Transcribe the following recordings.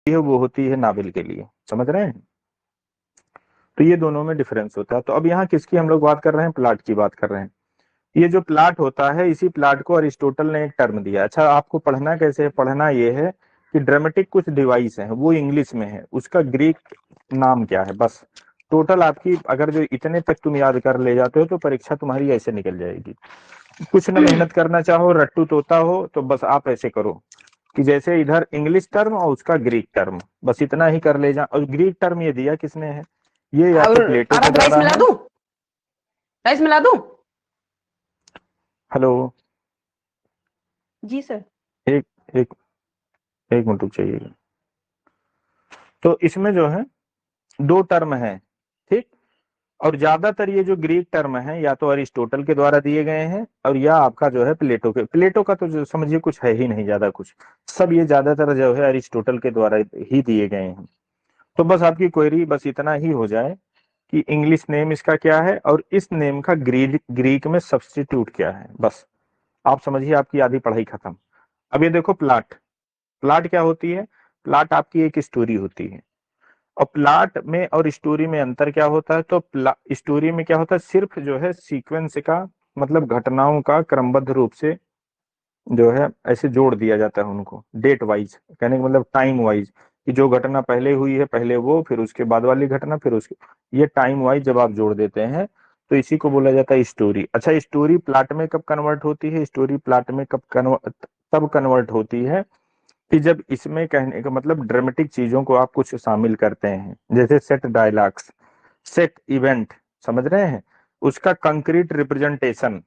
है वो होती है नावल के लिए, समझ रहे हैं। तो ये दोनों में डिफरेंस होता है। तो अब यहाँ किसकी हम लोग बात कर रहे हैं, प्लाट की बात कर रहे हैं। ये जो प्लाट होता है, इसी प्लाट को अरिस्टोटल ने एक टर्म दिया। अच्छा, आपको पढ़ना कैसे है, पढ़ना ये है कि ड्रामेटिक कुछ डिवाइस है, वो इंग्लिश में है, उसका ग्रीक नाम क्या है, बस। टोटल आपकी अगर जो इतने तक तुम याद कर ले जाते हो तो परीक्षा तुम्हारी ऐसे निकल जाएगी। कुछ न मेहनत करना चाहो, रट्टू तोता हो, तो बस आप ऐसे करो कि जैसे इधर इंग्लिश टर्म और उसका ग्रीक टर्म, बस इतना ही कर ले जा। और ग्रीक टर्म ये दिया किसने है, ये या तो और प्लेटो के आरब राइस द्वारा मिला है। दूं? राइस मिला दूं? हेलो, जी सर। एक एक एक मिनट रुक चाहिए। तो इसमें जो है दो टर्म है, ठीक। और ज्यादातर ये जो ग्रीक टर्म है या तो अरिस्टोटल के द्वारा दिए गए हैं, और या आपका जो है प्लेटो के। प्लेटो का तो जो समझिए कुछ है ही नहीं ज्यादा कुछ, सब ये ज्यादातर जो है अरिस्टोटल के द्वारा ही दिए गए हैं। तो बस आपकी क्वेरी बस इतना ही हो जाए कि इंग्लिश नेम इसका क्या है और इस नेम का ग्रीक ग्रीक में सब्स्टिट्यूट क्या है, बस। आप समझिए आपकी आधी पढ़ाई खत्म। अब ये देखो प्लाट, प्लाट क्या होती है, प्लाट आपकी एक स्टोरी होती है। और प्लाट में और स्टोरी में अंतर क्या होता है, तो स्टोरी में क्या होता है, सिर्फ जो है सीक्वेंस का, मतलब घटनाओं का क्रमबद्ध रूप से जो है ऐसे जोड़ दिया जाता है उनको, डेट वाइज, कहने का मतलब टाइम वाइज, कि जो घटना पहले हुई है पहले वो, फिर उसके बाद वाली घटना, फिर उसके, ये टाइम वाइज जब आप जोड़ देते हैं तो इसी को बोला जाता है स्टोरी। अच्छा, स्टोरी प्लाट में कब कन्वर्ट होती है, स्टोरी प्लाट में कब कन्वर्ट, तब कन्वर्ट होती है कि जब इसमें कहने का मतलब ड्रामेटिक चीजों को आप कुछ शामिल करते हैं, जैसे सेट डायलॉग्स, सेट इवेंट, समझ रहे हैं, उसका कंक्रीट रिप्रेजेंटेशन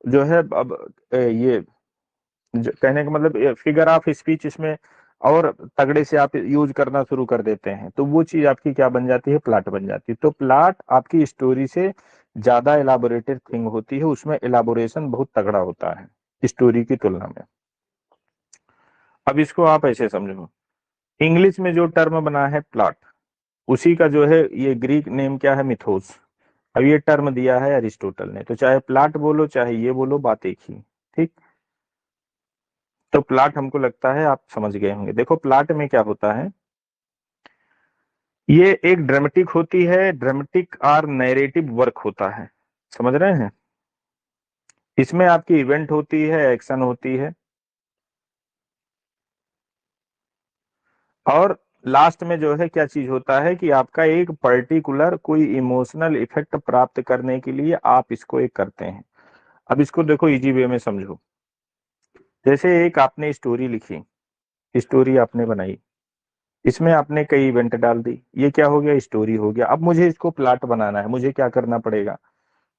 जो है। अब ये कहने का मतलब फिगर ऑफ स्पीच इसमें और तगड़े से आप यूज करना शुरू कर देते हैं, तो वो चीज आपकी क्या बन जाती है, प्लाट बन जाती है। तो प्लाट आपकी स्टोरी से ज्यादा एलाबोरेटेड थिंग होती है, उसमें एलाबोरेशन बहुत तगड़ा होता है स्टोरी की तुलना में। अब इसको आप ऐसे समझो, इंग्लिश में जो टर्म बना है प्लॉट, उसी का जो है ये ग्रीक नेम क्या है, मिथोस। अब ये टर्म दिया है अरिस्टोटल ने, तो चाहे प्लॉट बोलो चाहे ये बोलो, बात एक ही, ठीक। तो प्लॉट हमको लगता है आप समझ गए होंगे। देखो प्लॉट में क्या होता है, ये एक ड्रामेटिक होती है, ड्रामेटिक और नैरेटिव वर्क होता है, समझ रहे हैं। इसमें आपकी इवेंट होती है, एक्शन होती है, और लास्ट में जो है क्या चीज होता है कि आपका एक पर्टिकुलर कोई इमोशनल इफेक्ट प्राप्त करने के लिए आप इसको एक करते हैं। अब इसको देखो इजी वे में समझो, जैसे एक आपने स्टोरी लिखी, स्टोरी आपने बनाई, इसमें आपने कई इवेंट डाल दी, ये क्या हो गया, स्टोरी हो गया। अब मुझे इसको प्लॉट बनाना है, मुझे क्या करना पड़ेगा,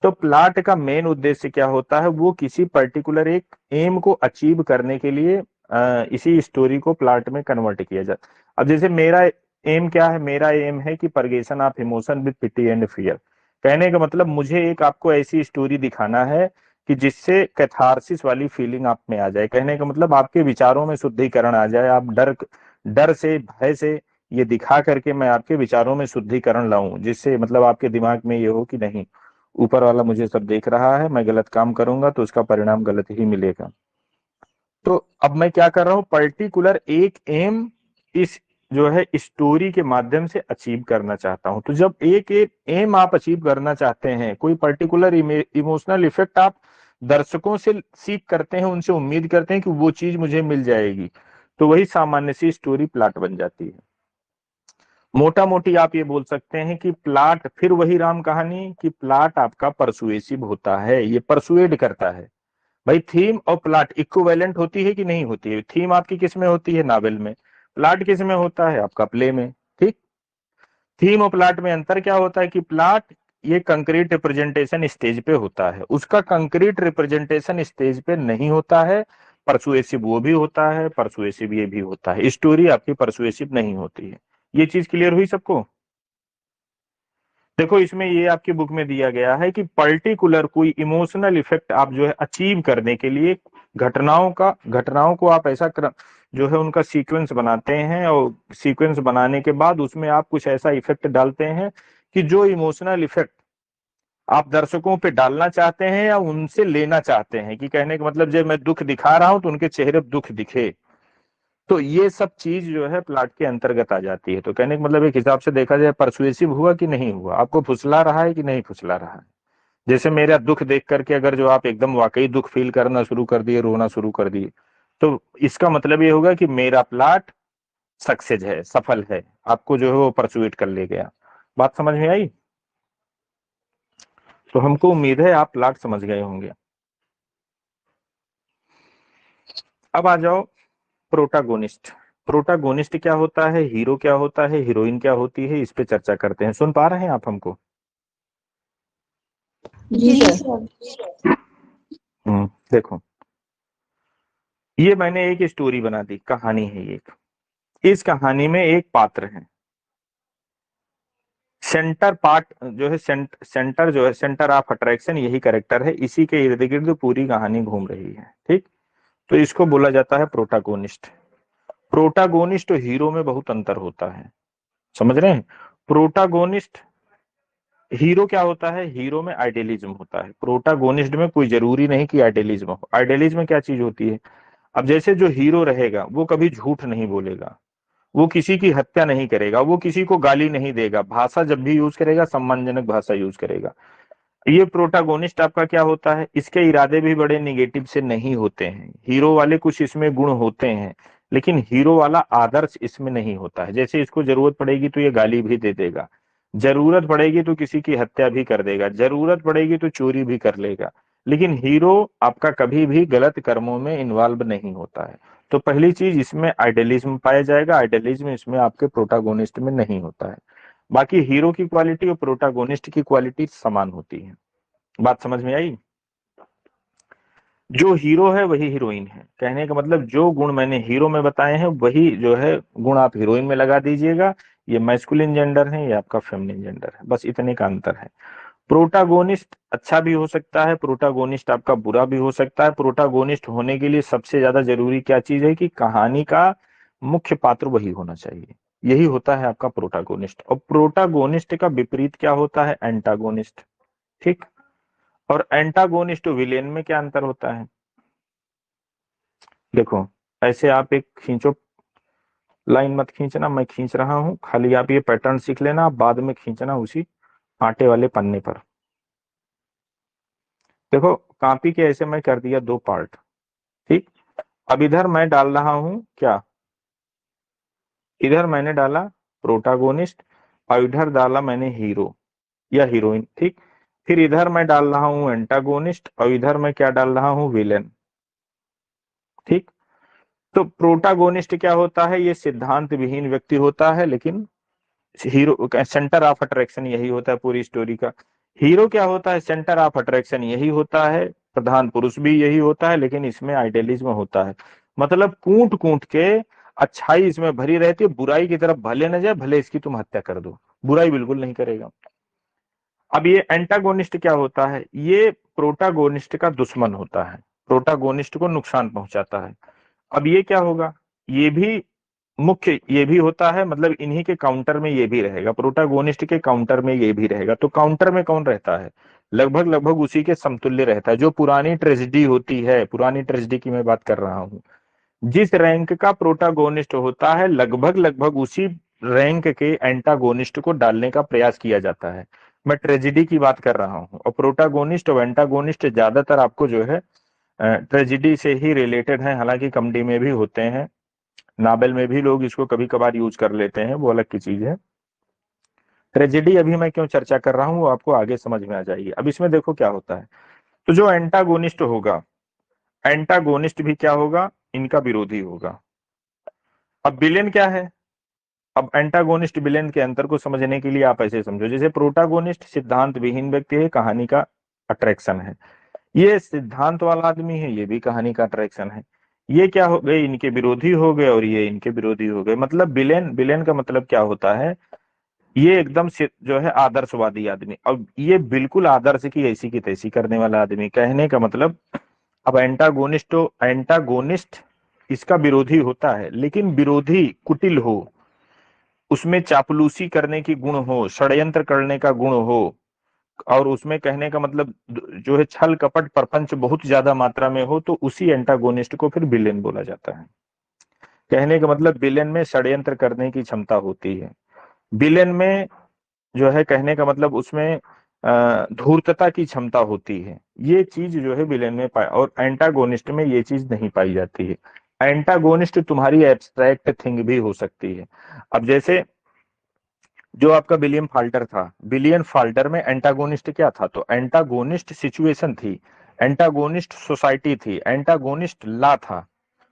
तो प्लॉट का मेन उद्देश्य क्या होता है, वो किसी पर्टिकुलर एक एम को अचीव करने के लिए इसी स्टोरी को प्लॉट में कन्वर्ट किया जाए। अब जैसे मेरा एम क्या है, मेरा एम है कि purgation of emotion with pity and fear. कहने का मतलब मुझे एक आपको ऐसी स्टोरी दिखाना है कि जिससे कैथारसिस वाली फीलिंग आप में आ जाए, कहने का मतलब आपके विचारों में शुद्धिकरण आ जाए, आप डर डर से भय से ये दिखा करके मैं आपके विचारों में शुद्धिकरण लाऊं, जिससे मतलब आपके दिमाग में ये हो कि नहीं, ऊपर वाला मुझे सब देख रहा है, मैं गलत काम करूंगा तो उसका परिणाम गलत ही मिलेगा। तो अब मैं क्या कर रहा हूं, पर्टिकुलर एक एम इस जो है स्टोरी के माध्यम से अचीव करना चाहता हूं। तो जब एक एक एम आप अचीव करना चाहते हैं, कोई पर्टिकुलर इमोशनल इफेक्ट आप दर्शकों से सीख करते हैं, उनसे उम्मीद करते हैं कि वो चीज मुझे मिल जाएगी, तो वही सामान्य सी स्टोरी प्लॉट बन जाती है। मोटा मोटी आप ये बोल सकते हैं कि प्लॉट, फिर वही राम कहानी, कि प्लॉट आपका परसुएसिव होता है, ये परसुएड करता है। भाई थीम और प्लॉट इक्विवेलेंट होती है कि नहीं होती है, थीम आपकी किस में होती है, नावल में, प्लॉट किस में होता है, आपका प्ले में, ठीक। थीम और प्लॉट में अंतर क्या होता है कि प्लॉट ये कंक्रीट रिप्रेजेंटेशन स्टेज पे होता है, उसका कंक्रीट रिप्रेजेंटेशन स्टेज पे नहीं होता है। परसुएसिव वो भी होता है, परसुएसिव ये भी होता है, स्टोरी आपकी परसुएसिव नहीं होती है। ये चीज क्लियर हुई सबको। देखो इसमें ये आपकी बुक में दिया गया है कि पर्टिकुलर कोई इमोशनल इफेक्ट आप जो है अचीव करने के लिए घटनाओं को आप ऐसा जो है उनका सीक्वेंस बनाते हैं, और सीक्वेंस बनाने के बाद उसमें आप कुछ ऐसा इफेक्ट डालते हैं कि जो इमोशनल इफेक्ट आप दर्शकों पे डालना चाहते हैं या उनसे लेना चाहते हैं, कि कहने का मतलब जब मैं दुख दिखा रहा हूं तो उनके चेहरे पर दुख दिखे। तो ये सब चीज जो है प्लॉट के अंतर्गत आ जाती है। तो कहने का मतलब एक हिसाब से देखा जाए परसुएसिव हुआ कि नहीं हुआ, आपको फुसला रहा है कि नहीं फुसला रहा है। जैसे मेरा दुख देख करके अगर जो आप एकदम वाकई दुख फील करना शुरू कर दिए, रोना शुरू कर दिए, तो इसका मतलब ये होगा कि मेरा प्लॉट सक्सेस है, सफल है, आपको जो है वो परसुएट कर ले गया। बात समझ में आई? तो हमको उम्मीद है आप प्लॉट समझ गए होंगे। अब आ जाओ प्रोटागोनिस्ट। प्रोटागोनिस्ट क्या होता है, हीरो क्या होता है, हीरोइन क्या होती है, इस पे चर्चा करते हैं। सुन पा रहे हैं आप हमको? जी सर। देखो, ये मैंने एक स्टोरी बना दी, कहानी है ये एक। इस कहानी में एक पात्र है, सेंटर पार्ट जो है सेंटर जो है, सेंटर ऑफ अट्रैक्शन यही करेक्टर है, इसी के इर्द गिर्द पूरी कहानी घूम रही है। ठीक, तो इसको बोला जाता है प्रोटागोनिस्ट। प्रोटागोनिस्ट और हीरो में बहुत अंतर होता है, समझ रहे हैं? प्रोटागोनिस्ट, हीरो क्या होता है, हीरो में आइडियलिज्म होता है, प्रोटागोनिस्ट में कोई जरूरी नहीं कि आइडियलिज्म हो। आइडियलिज्म क्या चीज होती है? अब जैसे जो हीरो रहेगा वो कभी झूठ नहीं बोलेगा, वो किसी की हत्या नहीं करेगा, वो किसी को गाली नहीं देगा, भाषा जब भी यूज करेगा सम्मानजनक भाषा यूज करेगा। ये प्रोटागोनिस्ट आपका क्या होता है, इसके इरादे भी बड़े निगेटिव से नहीं होते हैं, हीरो वाले कुछ इसमें गुण होते हैं, लेकिन हीरो वाला आदर्श इसमें नहीं होता है। जैसे इसको जरूरत पड़ेगी तो ये गाली भी दे देगा, जरूरत पड़ेगी तो किसी की हत्या भी कर देगा, जरूरत पड़ेगी तो चोरी भी कर लेगा, लेकिन हीरो आपका कभी भी गलत कर्मों में इन्वॉल्व नहीं होता है। तो पहली चीज, इसमें आइडियलिज्म पाया जाएगा, आइडियलिज्म इसमें आपके प्रोटागोनिस्ट में नहीं होता है। बाकी हीरो की क्वालिटी और प्रोटागोनिस्ट की क्वालिटी समान होती है। बात समझ में आई? जो हीरो है वही हीरोइन है, कहने का मतलब जो गुण मैंने हीरो में बताए हैं वही जो है गुण आप हीरोइन में लगा दीजिएगा। ये मैस्कुलिन जेंडर है, ये आपका फेमिनिन जेंडर है, बस इतने का अंतर है। प्रोटागोनिस्ट अच्छा भी हो सकता है, प्रोटागोनिस्ट आपका बुरा भी हो सकता है। प्रोटागोनिस्ट होने के लिए सबसे ज्यादा जरूरी क्या चीज है कि कहानी का मुख्य पात्र वही होना चाहिए, यही होता है आपका प्रोटागोनिस्ट। और प्रोटागोनिस्ट का विपरीत क्या होता है, एंटागोनिस्ट। ठीक, और एंटागोनिस्ट तो विलेन में क्या अंतर होता है? देखो, ऐसे आप एक खींचो, लाइन मत खींचना, मैं खींच रहा हूं, खाली आप ये पैटर्न सीख लेना, आप बाद में खींचना उसी आटे वाले पन्ने पर। देखो, कॉपी के ऐसे मैं कर दिया दो पार्ट। ठीक, अब इधर मैं डाल रहा हूं क्या, इधर मैंने डाला प्रोटागोनिस्ट और इधर डाला मैंने हीरो या हीरोइन। ठीक, फिर इधर मैं डाल रहा हूं एंटागोनिस्ट और इधर मैं क्या डाल रहा हूं, विलेन। ठीक, तो प्रोटागोनिस्ट क्या होता है, ये सिद्धांत विहीन व्यक्ति होता है, लेकिन हीरो सेंटर ऑफ अट्रैक्शन यही होता है पूरी स्टोरी का। हीरो क्या होता है, सेंटर ऑफ अट्रैक्शन यही होता है, प्रधान पुरुष भी यही होता है, लेकिन इसमें आइडियलिज्म होता है। मतलब कूट कूट के अच्छाई इसमें भरी रहती है, बुराई की तरफ भले न जाए, भले इसकी तुम हत्या कर दो, बुराई बिल्कुल नहीं करेगा। अब ये एंटागोनिस्ट क्या होता है, ये प्रोटागोनिस्ट का दुश्मन होता है, प्रोटागोनिस्ट को नुकसान पहुंचाता है। अब ये क्या होगा, ये भी मुख्य ये भी होता है, मतलब इन्हीं के काउंटर में ये भी रहेगा, प्रोटागोनिस्ट के काउंटर में ये भी रहेगा। तो काउंटर में कौन रहता है, लगभग लगभग उसी के समतुल्य रहता है। जो पुरानी ट्रेजेडी होती है, पुरानी ट्रेजेडी की मैं बात कर रहा हूं, जिस रैंक का प्रोटागोनिस्ट होता है लगभग लगभग उसी रैंक के एंटागोनिस्ट को डालने का प्रयास किया जाता है। मैं ट्रेजेडी की बात कर रहा हूं, और प्रोटागोनिस्ट और एंटागोनिस्ट ज्यादातर आपको जो है ट्रेजेडी से ही रिलेटेड है, हालांकि कॉमेडी में भी होते हैं, नावल में भी लोग इसको कभी कभार यूज कर लेते हैं, वो अलग की चीज है। ट्रेजेडी अभी मैं क्यों चर्चा कर रहा हूं वो आपको आगे समझ में आ जाएगी। अब इसमें देखो क्या होता है, तो जो एंटागोनिस्ट होगा, एंटागोनिस्ट भी क्या होगा, इनका विरोधी होगा। अब विलेन क्या है, अब एंटागोनिस्ट विलेन के अंतर को समझने के लिए आप ऐसे समझो, जैसे प्रोटागोनिस्ट सिद्धांत विहीन व्यक्ति है, कहानी का अट्रैक्शन है, ये सिद्धांत वाला आदमी है, ये भी कहानी का अट्रैक्शन है। ये क्या हो गए, इनके विरोधी हो गए और ये इनके विरोधी हो गए। मतलब विलेन, विलेन का मतलब क्या होता है, ये एकदम से जो है आदर्शवादी आदमी, अब ये बिल्कुल आदर्श की ऐसी की तैसी करने वाला आदमी, कहने का मतलब। अब एंटागोनिस्ट तो एंटागोनिस्ट इसका विरोधी होता है, लेकिन विरोधी कुटिल हो, उसमें चापलूसी करने की गुण हो, षड्यंत्र करने का गुण हो, और उसमें कहने का मतलब जो है छल कपट प्रपंच बहुत ज्यादा मात्रा में हो, तो उसी एंटागोनिस्ट को फिर विलेन बोला जाता है। कहने का मतलब विलेन में षड्यंत्र करने की क्षमता होती है। विलेन में जो है कहने का मतलब उसमें धूर्तता की क्षमता होती है। ये चीज जो है विलेन में पाई, और एंटागोनिस्ट में ये चीज नहीं पाई जाती है। एंटागोनिस्ट तुम्हारी एब्स्ट्रैक्ट थिंग भी हो सकती है। अब जैसे जो आपका विलियम फाल्टर था, विलियम फाल्टर में एंटागोनिस्ट क्या था? तो एंटागोनिस्ट सिचुएशन थी, एंटागोनिस्ट सोसाइटी थी, एंटागोनिस्ट लॉ था।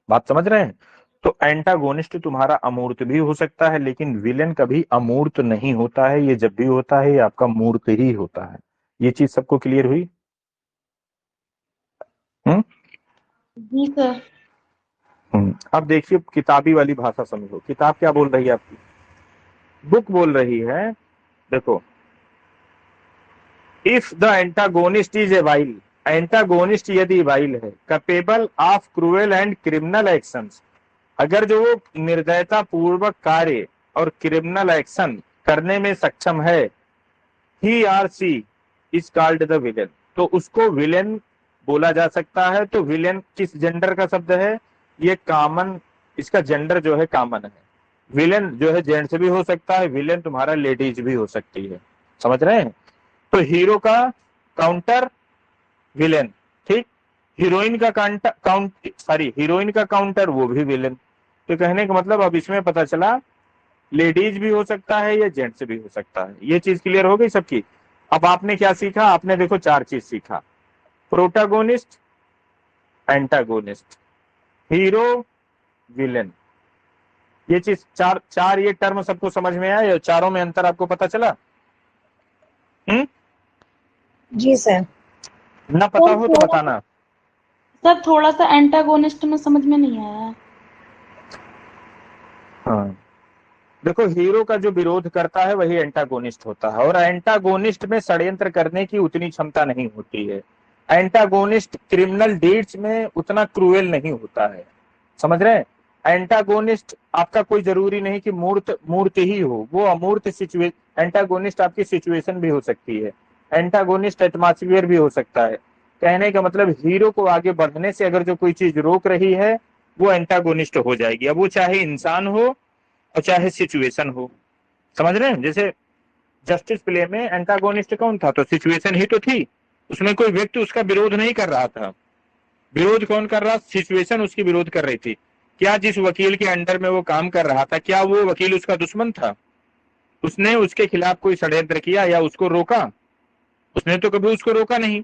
बात समझ रहे हैं? तो एंटागोनिस्ट तुम्हारा अमूर्त भी हो सकता है, लेकिन विलेन कभी अमूर्त नहीं होता है। ये जब भी होता है ये आपका मूर्त ही होता है। ये चीज सबको क्लियर हुई? हम्म जी सर। अब देखिए किताबी वाली भाषा समझो, किताब क्या बोल रही है आपकी? बुक बोल रही है, देखो, if the antagonist is a while, antagonist यदि वाइल है, capable of cruel and criminal actions, अगर जो वो निर्दयता पूर्वक कार्य और क्रिमिनल एक्शन करने में सक्षम है, he or she is called the villain, तो उसको विलेन बोला जा सकता है। तो विलेन किस जेंडर का शब्द है? ये कॉमन, इसका जेंडर जो है कॉमन है। विलेन जो है जेंट्स भी हो सकता है, विलेन तुम्हारा लेडीज भी हो सकती है। समझ रहे हैं? तो हीरो का काउंटर विलेन, ठीक। हीरोइन का काउंट सॉरी हीरोइन का काउंटर वो भी विलेन। तो कहने का मतलब अब इसमें पता चला लेडीज भी हो सकता है या जेंट्स भी हो सकता है। ये चीज क्लियर हो गई सबकी? अब आपने क्या सीखा? आपने देखो चार चीज सीखा, प्रोटागोनिस्ट, एंटागोनिस्ट, हीरो, विलेन। ये चीज चार चार ये टर्म सबको समझ में आया? चारों में अंतर आपको पता चला? जी सर। ना पता हो तो बताना। सर थोड़ा सा एंटागोनिस्ट में समझ में नहीं आया। हाँ, देखो हीरो का जो विरोध करता है वही एंटागोनिस्ट होता है, और एंटागोनिस्ट में षड्यंत्र करने की उतनी क्षमता नहीं होती है। एंटागोनिस्ट क्रिमिनल डीड्स में उतना क्रूएल नहीं होता है। समझ रहे हैं? एंटागोनिस्ट आपका कोई जरूरी नहीं कि मूर्त मूर्त ही हो, वो अमूर्त सिचुएशन, एंटागोनिस्ट आपकी सिचुएशन भी हो सकती है, एंटागोनिस्ट एटमॉस्फेयर भी हो सकता है। कहने का मतलब हीरो को आगे बढ़ने से अगर जो कोई चीज रोक रही है वो एंटागोनिस्ट हो जाएगी। अब वो चाहे इंसान हो और चाहे सिचुएशन हो। समझ रहे हैं? जैसे जस्टिस प्ले में एंटागोनिस्ट कौन था? तो सिचुएशन ही तो थी, उसमें कोई व्यक्ति उसका विरोध नहीं कर रहा था। विरोध कौन कर रहा? सिचुएशन उसकी विरोध कर रही थी। क्या जिस वकील के अंडर में वो काम कर रहा था, क्या वो वकील उसका दुश्मन था? उसने उसके खिलाफ कोई षड्यंत्र किया या उसको रोका? उसने तो कभी उसको रोका नहीं।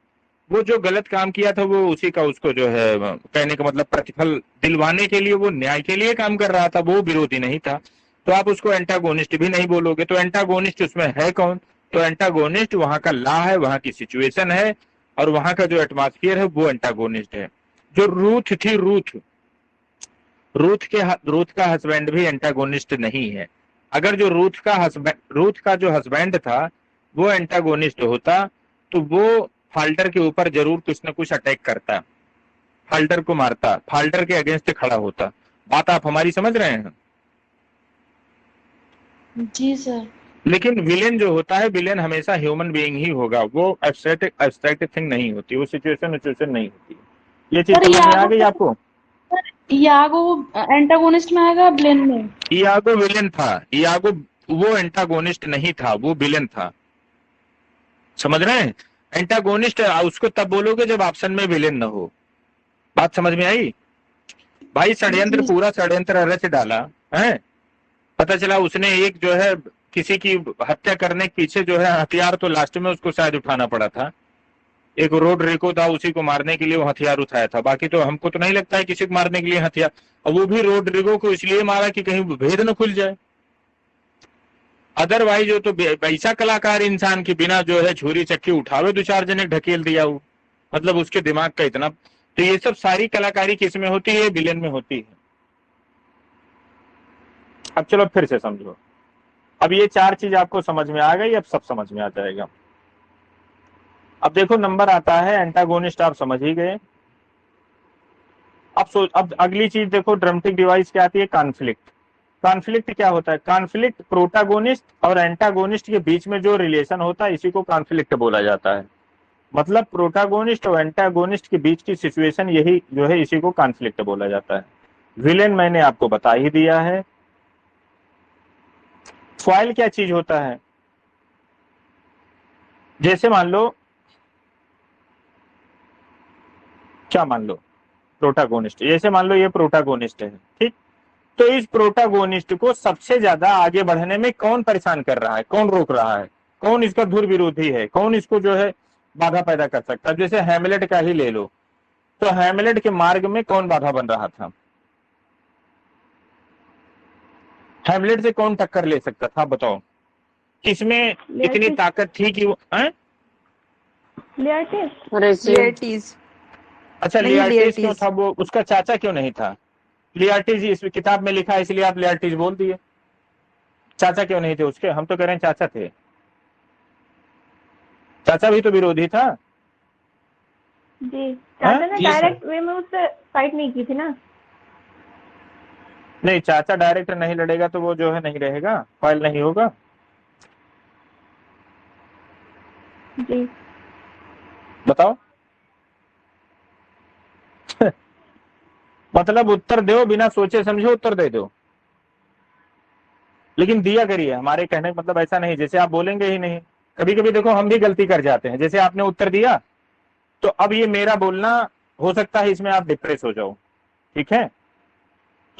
वो जो गलत काम किया था वो उसी का उसको जो है कहने का मतलब प्रतिफल दिलवाने के लिए, वो न्याय के लिए काम कर रहा था, वो विरोधी नहीं था। तो आप उसको एंटागोनिस्ट भी नहीं बोलोगे। तो एंटागोनिस्ट उसमें है कौन? तो एंटागोनिस्ट वहां का लॉ है, वहां की सिचुएशन है, और वहां का जो एटमॉस्फेयर है वो एंटागोनिस्ट है। जो रूथ थी, रूथ, रूथ का हस्बैंड भी एंटागोनिस्ट नहीं है। अगर जो रूथ का जो हस्बैंड था वो एंटागोनिस्ट होता तो वो फाल्टर के ऊपर जरूर कुछ ना कुछ अटैक करता, फाल्टर को मारता, फाल्टर के अगेंस्ट खड़ा होता। बात आप हमारी समझ रहे हैं? जी सर। लेकिन विलेन जो होता है, विलेन हमेशा ह्यूमन बीइंग ही होगा, वो एब्स्ट्रैक्ट थिंग नहीं होती, वो सिचुएशन नहीं होती। ये चीज सर समझ में आ गई आपको? यागो एंटागोनिस्ट में आएगा ब्लेन में? इयागो विलेन था, इयागो वो एंटागोनिस्ट नहीं था, वो विलेन था। समझ रहे हैं? एंटागोनिस्ट उसको तब बोलोगे जब ऑप्शन में विलेन न हो। बात समझ में आई? भाई षड्यंत्र, जी पूरा षड्यंत्र रच डाला है, पता चला उसने एक जो है किसी की हत्या करने के पीछे जो है हथियार तो लास्ट में उसको शायद उठाना पड़ा था, एक रोड रेको था उसी को मारने के लिए वो हथियार उठाया था। बाकी तो हमको तो नहीं लगता है किसी को मारने के लिए हथियार, और वो भी रोड रेको को इसलिए मारा कि कहीं भेद न खुल जाए। अदरवाइज जो तो ऐसा कलाकार इंसान के बिना जो है छुरी चक्की उठावे दो चार जने ढकेल दिया वो, मतलब उसके दिमाग का इतना। तो ये सब सारी कलाकारी किस में होती है? विलेन में होती है। अब चलो फिर से समझो। अब ये चार चीज आपको समझ में आ गई, अब सब समझ में आ जाएगा। अब देखो नंबर आता है एंटागोनिस्ट, आप समझ ही गए। अब अगली चीज देखो, ड्रामेटिक डिवाइस क्या आती है? कॉन्फ्लिक्ट। कॉन्फ्लिक्ट क्या होता है? कॉन्फ्लिक्ट प्रोटागोनिस्ट और एंटागोनिस्ट के बीच में जो रिलेशन होता है इसी को कॉन्फ्लिक्ट बोला जाता है। मतलब प्रोटागोनिस्ट और एंटागोनिस्ट के बीच की सिचुएशन, यही जो है इसी को कॉन्फ्लिक्ट बोला जाता है। विलेन मैंने आपको बता ही दिया है। फॉइल क्या चीज होता है? जैसे मान लो, क्या मान लो, प्रोटागोनिस्ट, जैसे मान लो ये प्रोटागोनिस्ट है, ठीक। तो इस प्रोटागोनिस्ट को सबसे ज्यादा आगे बढ़ने में कौन परेशान कर रहा है, कौन रोक रहा है, कौन इसका धुर विरोधी है, कौन इसको जो है बाधा पैदा कर सकता है? जैसे हैमलेट का ही ले लो, तो हैमलेट के मार्ग में कौन बाधा बन रहा था? हैमलेट से कौन टक्कर ले सकता था, बताओ? किसमें इतनी ताकत थी कि वो लियार्टिस। अच्छा, लियार्टिस क्यों था? वो उसका चाचा क्यों नहीं था? लियार्टिस इस किताब में लिखा है, इसलिए आप लियार्टिस बोल दिए। चाचा क्यों नहीं थे उसके? हम तो कह रहे हैं चाचा थे। चाचा भी तो विरोधी था जी। चाचा ने डायरेक्ट वे में उससे फाइट नहीं की थी ना। नहीं, चाचा डायरेक्ट नहीं लड़ेगा तो वो जो है नहीं रहेगा, फॉइल नहीं होगा। जी बताओ। मतलब उत्तर दो, बिना सोचे समझे उत्तर दे दो, लेकिन दिया करिए। हमारे कहने का मतलब ऐसा नहीं जैसे आप बोलेंगे ही नहीं। कभी कभी देखो हम भी गलती कर जाते हैं, जैसे आपने उत्तर दिया तो अब ये मेरा बोलना हो सकता है इसमें आप डिप्रेस हो जाओ, ठीक है?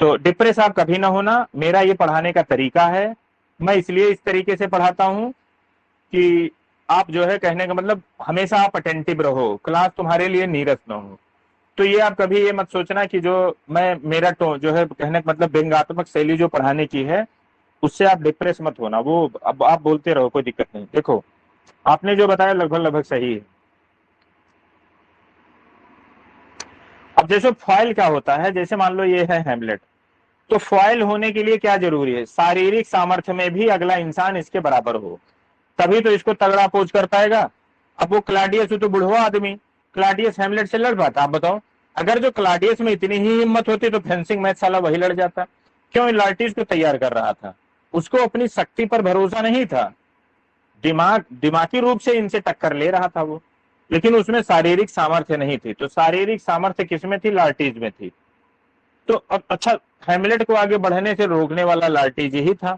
तो डिप्रेस आप कभी ना होना, मेरा ये पढ़ाने का तरीका है। मैं इसलिए इस तरीके से पढ़ाता हूं कि आप जो है, कहने का मतलब हमेशा आप अटेंटिव रहो, क्लास तुम्हारे लिए नीरस ना हो। तो ये आप कभी ये मत सोचना कि जो मैं मेरा जो है कहने का मतलब व्यंग्यात्मक शैली जो पढ़ाने की है उससे आप डिप्रेस मत होना। वो अब आप बोलते रहो, कोई दिक्कत नहीं। देखो आपने जो बताया लगभग लगभग सही है। अब जैसे फॉइल क्या होता है, जैसे मान लो ये है हैमलेट, तो फॉइल होने के लिए क्या जरूरी है? शारीरिक सामर्थ्य में भी अगला इंसान इसके बराबर हो, तभी तो इसको तगड़ा अपोज कर पाएगा। अब वो क्लाडियस तो बुढ़वा आदमी, क्लाडियस हैमलेट से लड़ पाता? आप बताओ, अगर जो क्लाडियस में इतनी ही हिम्मत होती तो फेंसिंग मैच साला वही लड़ जाता। क्यों? लार्टिस को तैयार कर रहा था, उसको अपनी शक्ति पर भरोसा नहीं था, दिमागी रूप से इनसे टक्कर ले रहा था वो, लेकिन उसमें शारीरिक सामर्थ्य नहीं थी। तो शारीरिक सामर्थ्य किसमें थी? लार्टिस में थी। तो अब अच्छा, हैमलेट को आगे बढ़ने से रोकने वाला लार्टिस ही था,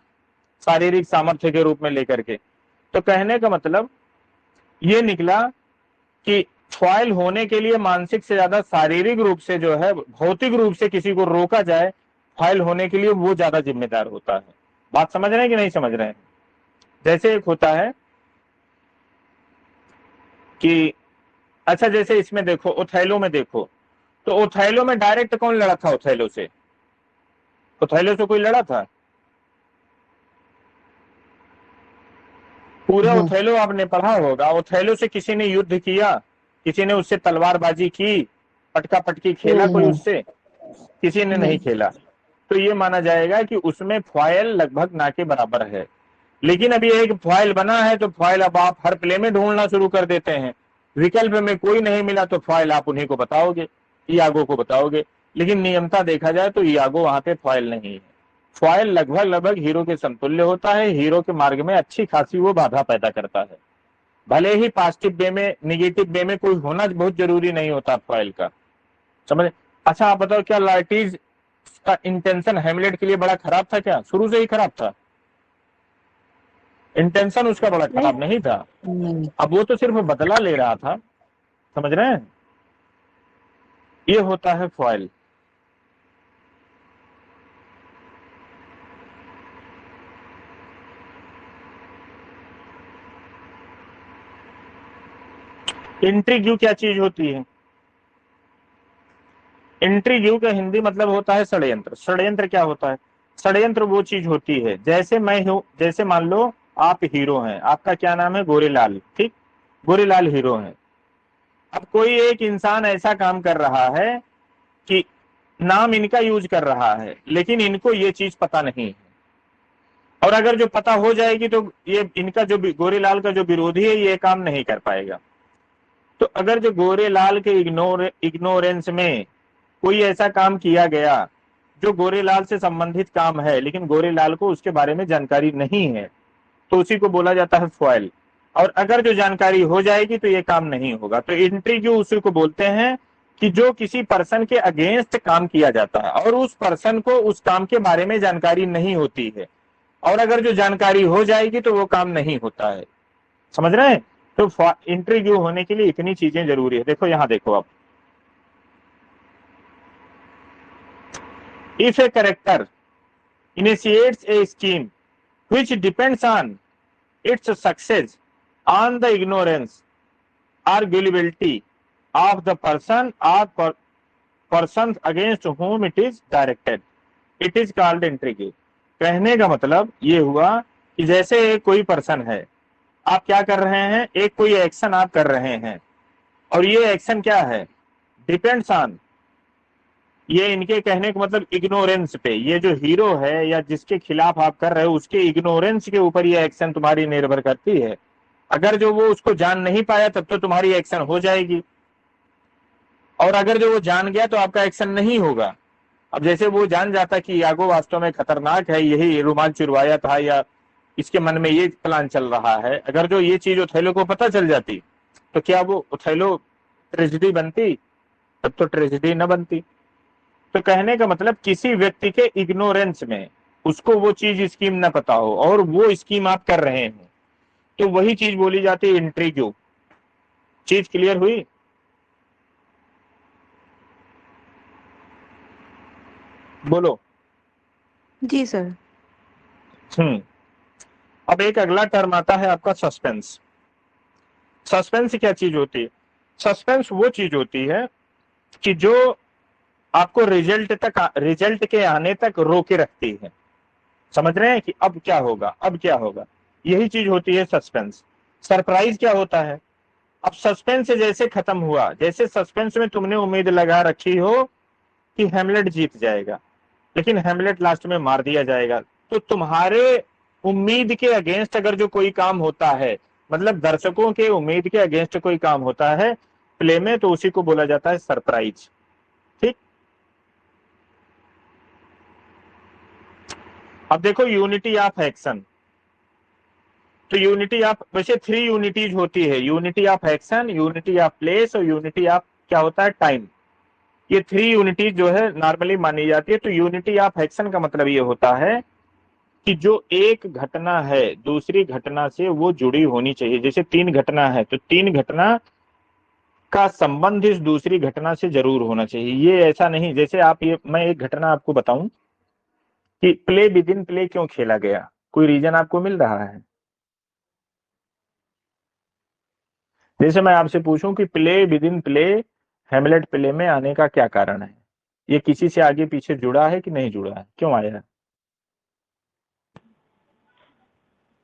शारीरिक सामर्थ्य के रूप में लेकर के। तो कहने का मतलब ये निकला कि फॉइल होने के लिए मानसिक से ज्यादा शारीरिक रूप से जो है, भौतिक रूप से किसी को रोका जाए, फॉइल होने के लिए वो ज्यादा जिम्मेदार होता है। बात समझ रहे हैं कि नहीं समझ रहे हैं? जैसे एक होता है कि अच्छा, जैसे इसमें देखो, ओथेलो में देखो, तो ओथेलो में डायरेक्ट कौन लड़ा था? ओथेलो से, ओथेलो से कोई लड़ा था? पूरा ओथेलो आपने पढ़ा होगा। ओथेलो से किसी ने युद्ध किया? किसी ने उससे तलवारबाजी की, पटका पटकी खेला कोई उससे? किसी ने नहीं खेला। तो ये माना जाएगा कि उसमें फॉइल लगभग ना के बराबर है। लेकिन अभी एक फॉइल बना है तो फॉइल अब आप हर प्ले में ढूंढना शुरू कर देते हैं। विकल्प में कोई नहीं मिला तो फॉइल आप उन्हीं को बताओगे, इयागो को बताओगे। लेकिन नियमता देखा जाए तो इयागो वहां पे फॉइल नहीं है। फॉइल लगभग लगभग हीरो के समतुल्य होता है, हीरो के मार्ग में अच्छी खासी वो बाधा पैदा करता है। भले ही पॉजिटिव वे में, निगेटिव वे में कोई होना बहुत जरूरी नहीं होता फॉइल का, समझ? अच्छा आप बताओ, क्या लार्टिस का इंटेंशन हैमलेट के लिए बड़ा खराब था? क्या शुरू से ही खराब था? इंटेंशन उसका बड़ा खराब नहीं था। अब वो तो सिर्फ बदला ले रहा था, समझ रहे हैं? ये होता है फॉइल। इंट्रीग्यू क्या चीज होती है? इंट्रीग्यू का हिंदी मतलब होता है षड्यंत्र। षड्यंत्र क्या होता है? षड्यंत्र वो चीज होती है, जैसे मैं हूं, जैसे मान लो आप हीरो हैं, आपका क्या नाम है? गोरेलाल, ठीक? गोरेलाल हीरो हैं। अब कोई एक इंसान ऐसा काम कर रहा है कि नाम इनका यूज कर रहा है, लेकिन इनको ये चीज पता नहीं है। और अगर जो पता हो जाएगी तो ये इनका जो गोरेलाल का जो विरोधी है ये काम नहीं कर पाएगा। तो अगर जो गोरेलाल के इग्नोरेंस में कोई ऐसा काम किया गया जो गोरेलाल से संबंधित काम है, लेकिन गोरेलाल को उसके बारे में जानकारी नहीं है, तो उसी को बोला जाता है फॉइल। और अगर जो जानकारी हो जाएगी तो ये काम नहीं होगा। तो इंट्रीग्यू उसी को बोलते हैं कि जो किसी पर्सन के अगेंस्ट काम किया जाता है और उस पर्सन को उस काम के बारे में जानकारी नहीं होती है, और अगर जो जानकारी हो जाएगी तो वो काम नहीं होता है। समझ रहे हैं? तो इंटरव्यू होने के लिए इतनी चीजें जरूरी है। देखो यहां देखो आप, if a character initiates A scheme which depends on its success on the ignorance or gullibility of the person or persons against whom it is directed, it is called intrigue। कहने का मतलब ये हुआ कि जैसे कोई पर्सन है, आप क्या कर रहे हैं, एक कोई एक्शन आप कर रहे हैं, और ये एक्शन क्या है, डिपेंड्स ऑन, ये इनके कहने का मतलब इग्नोरेंस पे, ये जो हीरो है या जिसके खिलाफ आप कर रहे हो उसके इग्नोरेंस के ऊपर ये एक्शन तुम्हारी निर्भर करती है। अगर जो वो उसको जान नहीं पाया तब तो तुम्हारी एक्शन हो जाएगी, और अगर जो वो जान गया तो आपका एक्शन नहीं होगा। अब जैसे वो जान जाता कि यागो वास्तव में खतरनाक है, यही रुमाल चुरवाया था या इसके मन में ये प्लान चल रहा है, अगर जो ये चीज ओथेलो को पता चल जाती तो क्या वो ओथेलो ट्रेजेडी बनती? तब तो ट्रेजेडी न बनती। तो कहने का मतलब किसी व्यक्ति के इग्नोरेंस में, उसको वो चीज स्कीम ना पता हो और वो स्कीम आप कर रहे हैं, तो वही चीज बोली जाती है इंट्रिग्यू। चीज क्लियर हुई? बोलो। जी सर। अब एक अगला टर्म आता है आपका सस्पेंस। सस्पेंस क्या चीज होती है? सस्पेंस वो चीज होती है कि जो आपको रिजल्ट के आने तक रोके रखती है। समझ रहे हैं कि अब क्या होगा, अब क्या होगा, यही चीज होती है सस्पेंस। सरप्राइज क्या होता है? अब सस्पेंस जैसे खत्म हुआ, जैसे सस्पेंस में तुमने उम्मीद लगा रखी हो कि हेमलेट जीत जाएगा, लेकिन हेमलेट लास्ट में मार दिया जाएगा, तो तुम्हारे उम्मीद के अगेंस्ट अगर जो कोई काम होता है, मतलब दर्शकों के उम्मीद के अगेंस्ट कोई काम होता है प्ले में, तो उसी को बोला जाता है सरप्राइज। ठीक। अब देखो यूनिटी ऑफ एक्शन, तो यूनिटी ऑफ, वैसे 3 यूनिटीज होती है, unity of action, unity of place और यूनिटी ऑफ क्या होता है, टाइम। ये 3 यूनिटीज जो है नॉर्मली मानी जाती है। तो यूनिटी ऑफ एक्शन का मतलब ये होता है कि जो एक घटना है दूसरी घटना से वो जुड़ी होनी चाहिए। जैसे 3 घटना है तो 3 घटना का संबंध इस दूसरी घटना से जरूर होना चाहिए। ये ऐसा नहीं, जैसे आप ये, मैं एक घटना आपको बताऊं कि प्ले विद इन प्ले क्यों खेला गया, कोई रीजन आपको मिल रहा है? जैसे मैं आपसे पूछूं कि play with in play Hamlet play में आने का क्या कारण है, ये किसी से आगे पीछे जुड़ा है कि नहीं जुड़ा है, क्यों आया है?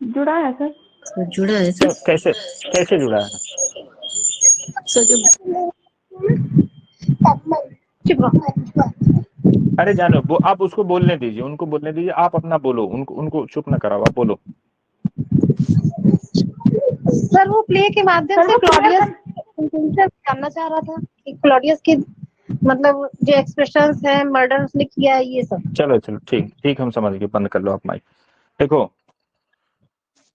जुड़ा है सर। सर जुड़ा है सर। कैसे कैसे जुड़ा है? सर जो अरे जानो, वो आप उसको बोलने दीजिए, उनको बोलने दीजिए, आप अपना बोलो, उनको उनको चुप ना कराओ, आप बोलो। सर वो प्ले के माध्यम से क्लॉडियस जानना चाह रहा था कि क्लॉडियस की मतलब जो एक्सप्रेशंस है, मर्डर उसने किया है, ये सब। चलो चलो ठीक ठीक, हम समझ गए, बंद कर लो आप माइक। देखो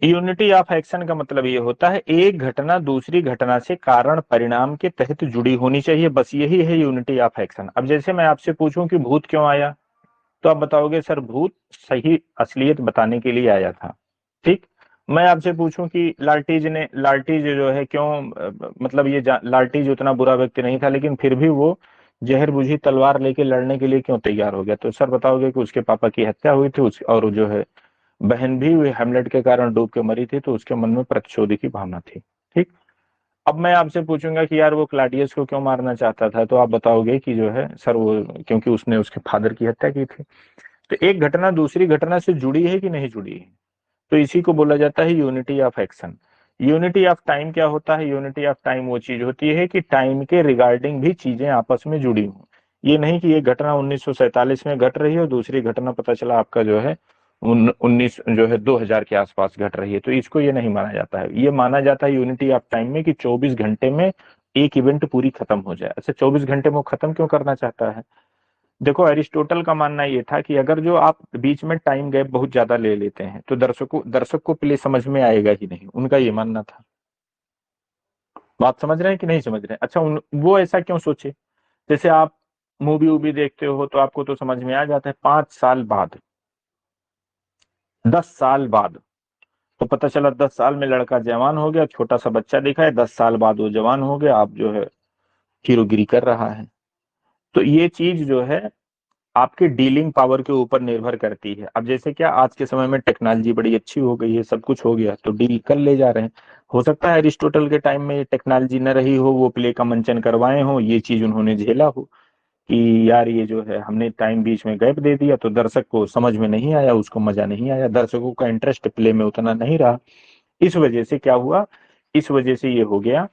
यूनिटी ऑफ एक्शन का मतलब ये होता है एक घटना दूसरी घटना से कारण परिणाम के तहत जुड़ी होनी चाहिए, बस यही है यूनिटी ऑफ एक्शन। अब जैसे मैं आपसे पूछूं कि भूत क्यों आया, तो आप बताओगे सर भूत सही असलियत बताने के लिए आया था। ठीक। मैं आपसे पूछूं कि लालटेज जो है क्यों, मतलब ये लालटेज उतना बुरा व्यक्ति नहीं था, लेकिन फिर भी वो जहर बुझी तलवार लेके लड़ने के लिए क्यों तैयार हो गया, तो सर बताओगे कि उसके पापा की हत्या हुई थी, और जो है बहन भी हेमलेट के कारण डूब के मरी थी, तो उसके मन में प्रतिशोध की भावना थी। ठीक। अब मैं आपसे पूछूंगा कि यार वो क्लाडियस को क्यों मारना चाहता था, तो आप बताओगे कि जो है सर वो क्योंकि उसने उसके फादर की हत्या की थी। तो एक घटना दूसरी घटना से जुड़ी है कि नहीं जुड़ी है, तो इसी को बोला जाता है unity of action. Unity of time क्या होता है? यूनिटी ऑफ टाइम वो चीज होती है कि टाइम के रिगार्डिंग भी चीजें आपस में जुड़ी हों। ये नहीं कि ये घटना 1947 में घट रही है और दूसरी घटना पता चला आपका जो है 2000 के आसपास घट रही है, तो इसको ये नहीं माना जाता है। ये माना जाता है यूनिटी ऑफ टाइम में कि 24 घंटे में एक इवेंट पूरी खत्म हो जाए। अच्छा 24 घंटे में वो खत्म क्यों करना चाहता है? देखो अरिस्टोटल का मानना ये था कि अगर जो आप बीच में टाइम गैप बहुत ज्यादा ले लेते हैं तो दर्शक को प्ले समझ में आएगा ही नहीं, उनका ये मानना था। बात समझ रहे हैं कि नहीं समझ रहे हैं? अच्छा वो ऐसा क्यों सोचे? जैसे आप मूवी वूवी देखते हो तो आपको तो समझ में आ जाता है 5 साल बाद, 10 साल बाद, तो पता चला 10 साल में लड़का जवान हो गया, छोटा सा बच्चा दिखा है, 10 साल बाद वो जवान हो गया, आप जो है हीरोगिरी कर रहा है। तो ये चीज जो है आपके डीलिंग पावर के ऊपर निर्भर करती है। अब जैसे क्या आज के समय में टेक्नोलॉजी बड़ी अच्छी हो गई है, सब कुछ हो गया तो डील कर ले जा रहे हैं। हो सकता है अरिस्टोटल के टाइम में टेक्नोलॉजी न रही हो, वो प्ले का मंचन करवाए हो, ये चीज उन्होंने झेला हो कि यार ये जो है हमने टाइम बीच में गैप दे दिया तो दर्शक को समझ में नहीं आया, उसको मजा नहीं आया, दर्शकों का इंटरेस्ट प्ले में उतना नहीं रहा। इस वजह से क्या हुआ, इस वजह से ये हो गया।